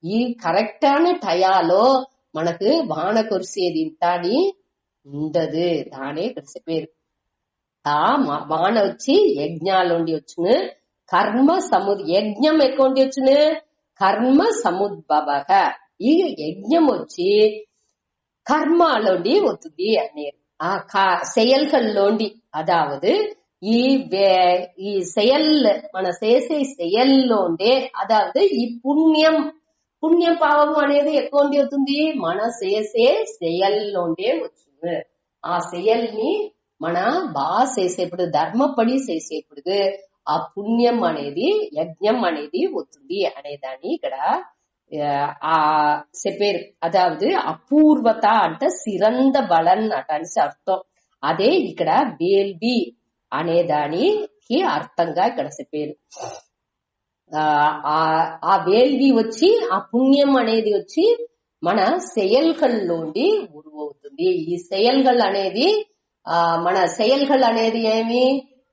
ఈ కరెక్టాన టయాలో మనకు వాన కురిసేది ఇంటాని ఉండదు. దానే ఇక్కడ చెప్పారు. ఆ వాన వచ్చి యజ్ఞాలుండి వచ్చును, కర్మ యజ్ఞం ఎక్కువ వచ్చును, కర్మ సముద్భవ. ఈ యజ్ఞం వచ్చి కర్మలోండి వస్తుంది అనేది. செயல்களோண்டி, அதாவது ఈ செயல் మన చేసే செயల్లోండే, అதாவது ఈ పుణ్యం పాపం అనేది ఎక్కువ అవుతుంది మన చేసే செயల్లోండే వచ్చింది. ఆ செயల్ని మన బాగా చేసేప్పుడు ధర్మపడి చేసేప్పుడు ఆ పుణ్యం అనేది యజ్ఞం అనేది వస్తుంది అనేదాన్ని ఇక్కడ చెప్పారు. అదావదు అపూర్వత అంటే సిరంద బలన్ అటని అర్థం. అదే ఇక్కడ వేల్వి అనేదానికి అర్థంగా ఇక్కడ చెప్పారు. ఆ వేల్వి వచ్చి ఆ పుణ్యం అనేది వచ్చి మన செயல்களோండి ఉరువవుతుంది. ఈ செயல்கள் అనేది మన செயல்கள் అనేది ఏమి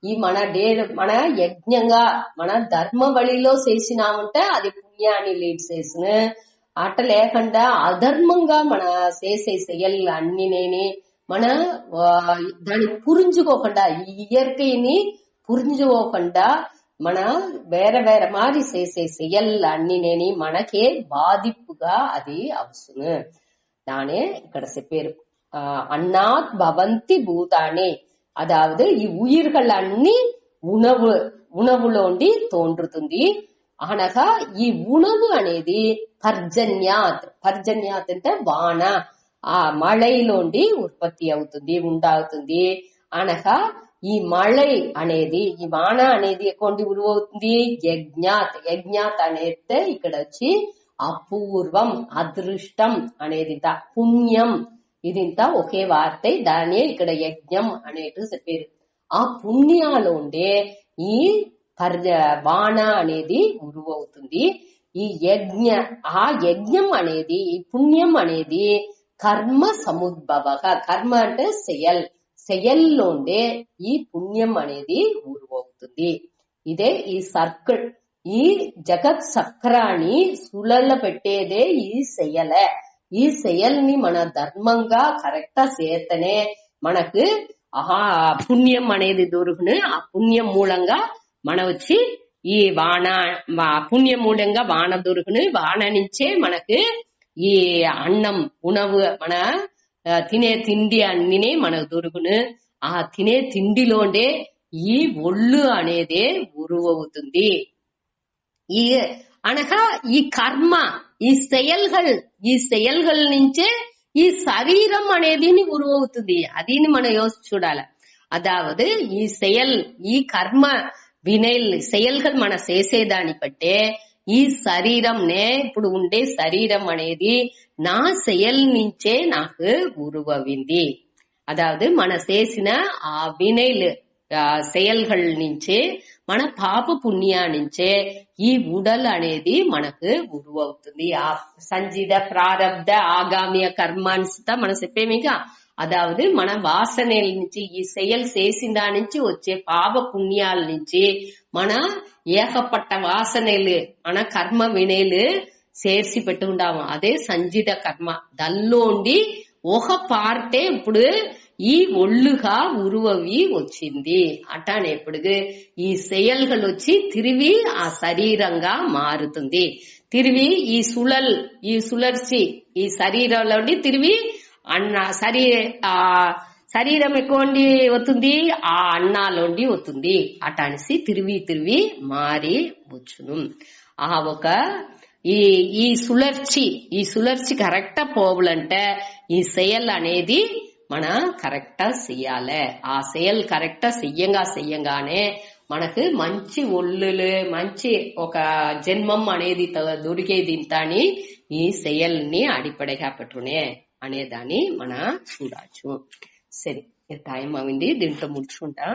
ఈ మన యజ్ఞంగా మన ధర్మ వழிలో చేసినామంటే అది పుణ్యాన్ని లీడ్ చేసిన. అట్ట లేకుండా అధర్మంగా మన చేసే செயల్ అన్నినేని మన దాన్ని పురించుకోకుండా, ఈ ఇయర్కైని పురించుకోకుండా మన వేరే మారి చేసే செயల్ అన్నినేని మనకే బాధిప్పుగా అది అవసరం. దానే ఇక్కడ చెప్పారు. అన్నాత్ భవంతి భూతాని, అదావదు ఈ ఉయిర్గల్ అన్ని ఉణవులోండి తోండ్రుతుంది. అనగా ఈ ఉణవు అనేది పర్జన్యాత్ అంటే వాన, ఆ మళైలోండి ఉత్పత్తి అవుతుంది, ఉండావుతుంది. అనగా ఈ మళై అనేది, ఈ వాన అనేది ఎక్కడి ఉరువవుతుంది? యజ్ఞాత్ అనేది ఇక్కడ వచ్చి అపూర్వం, అదృష్టం అనేది పుణ్యం, ఇదింత ఒకే వార్త. దాన్ని ఇక్కడ యజ్ఞం అనేటు చెప్పారు. ఆ పుణ్యాలోండే ఈ వాన అనేది ఉరువవుతుంది. ఈ యజ్ఞం అనేది, ఈ పుణ్యం అనేది కర్మ సముద్భవ. కర్మ అంటే செயల్లోండే ఈ పుణ్యం అనేది ఉరువవుతుంది. ఇదే ఈ సర్కిల్, ఈ జగత్ చక్రాన్ని సులల పెట్టేదే ఈ செயలే. ఈ செயల్ని మన ధర్మంగా కరెక్ట్ చేతనే మనకు పుణ్యం అనేది దొరుకును. ఆ పుణ్యం మూలంగా మన వచ్చి ఈ పుణ్యం మూలంగా వాన దొరుకును. వాన నుంచే మనకు ఈ అన్నం ఉణవు, మన తినే తిండి అన్నినే మనకు దొరుకును. ఆ తినే తిండిలోండే ఈ ఒళ్ళు అనేదే ఉరువవుతుంది. అనగా ఈ కర్మ, ఈ శయల్கள் నుంచే ఈ శరీరం అనేది ఉరువవుతుంది. అది మనం చూడాలి. అదావదు ఈ ఈ కర్మ శయల్கள் మన చేసేదాన్ని బట్టే ఈ శరీరంనే ఇప్పుడు ఉండే శరీరం అనేది నా శయల్ నుంచే నాకు ఉరువవింది. అదావదు మన చేసిన ఆ செயல்கள் నుంచే మన పాప పుణ్యా నుంచే ఈ ఉడల్ అనేది మనకు ఉరువవుతుంది. ఆ సంచిత ప్రారబ్ధ ఆగామియ కర్మాన్స్తా మనం చెప్పేమిగా. అదావదు మన వాసనల నుంచి ఈ செயல் చేసిన దాని నుంచి వచ్చే పాప పుణ్యాల నుంచి మన ఏకపట్ట వాసనలు మన కర్మ వినేలు చేర్చి పెట్టుకుంటాము. అదే సంచిత కర్మ. దానిలోండి ఒక పార్టే ఇప్పుడు ఈ ఒళ్ళుగా ఉరువవి వచ్చింది. అటానేప్పుడు ఈ செயல்கள் వచ్చి తిరిగి ఆ శరీరంగా మారుతుంది. తిరిగి ఈ సులర్చి ఈ శరీరంలోండి తిరిగి శరీరం ఎక్కువండి వస్తుంది, ఆ అన్నాలోండి వస్తుంది. అటానిసి తిరిగి మారి వచ్చును. ఆ ఒక ఈ సులర్చి కరెక్టా పోవాలంటే ఈ செயல் అనేది మన కరెక్టా చెయ్యాలి. ఆ செயல் కరెక్టా చెయ్యంగానే మనకు మంచి ఒళ్ళులు మంచి ఒక జన్మం అనేది దొరికేది. ఇంతని ఈ செயల్ని అడిపడగా పెట్టునే అనేదాన్ని మన చూడచ్చు. సరే, టైం అయింది, దీంట్లో ముడుచుకుంటా.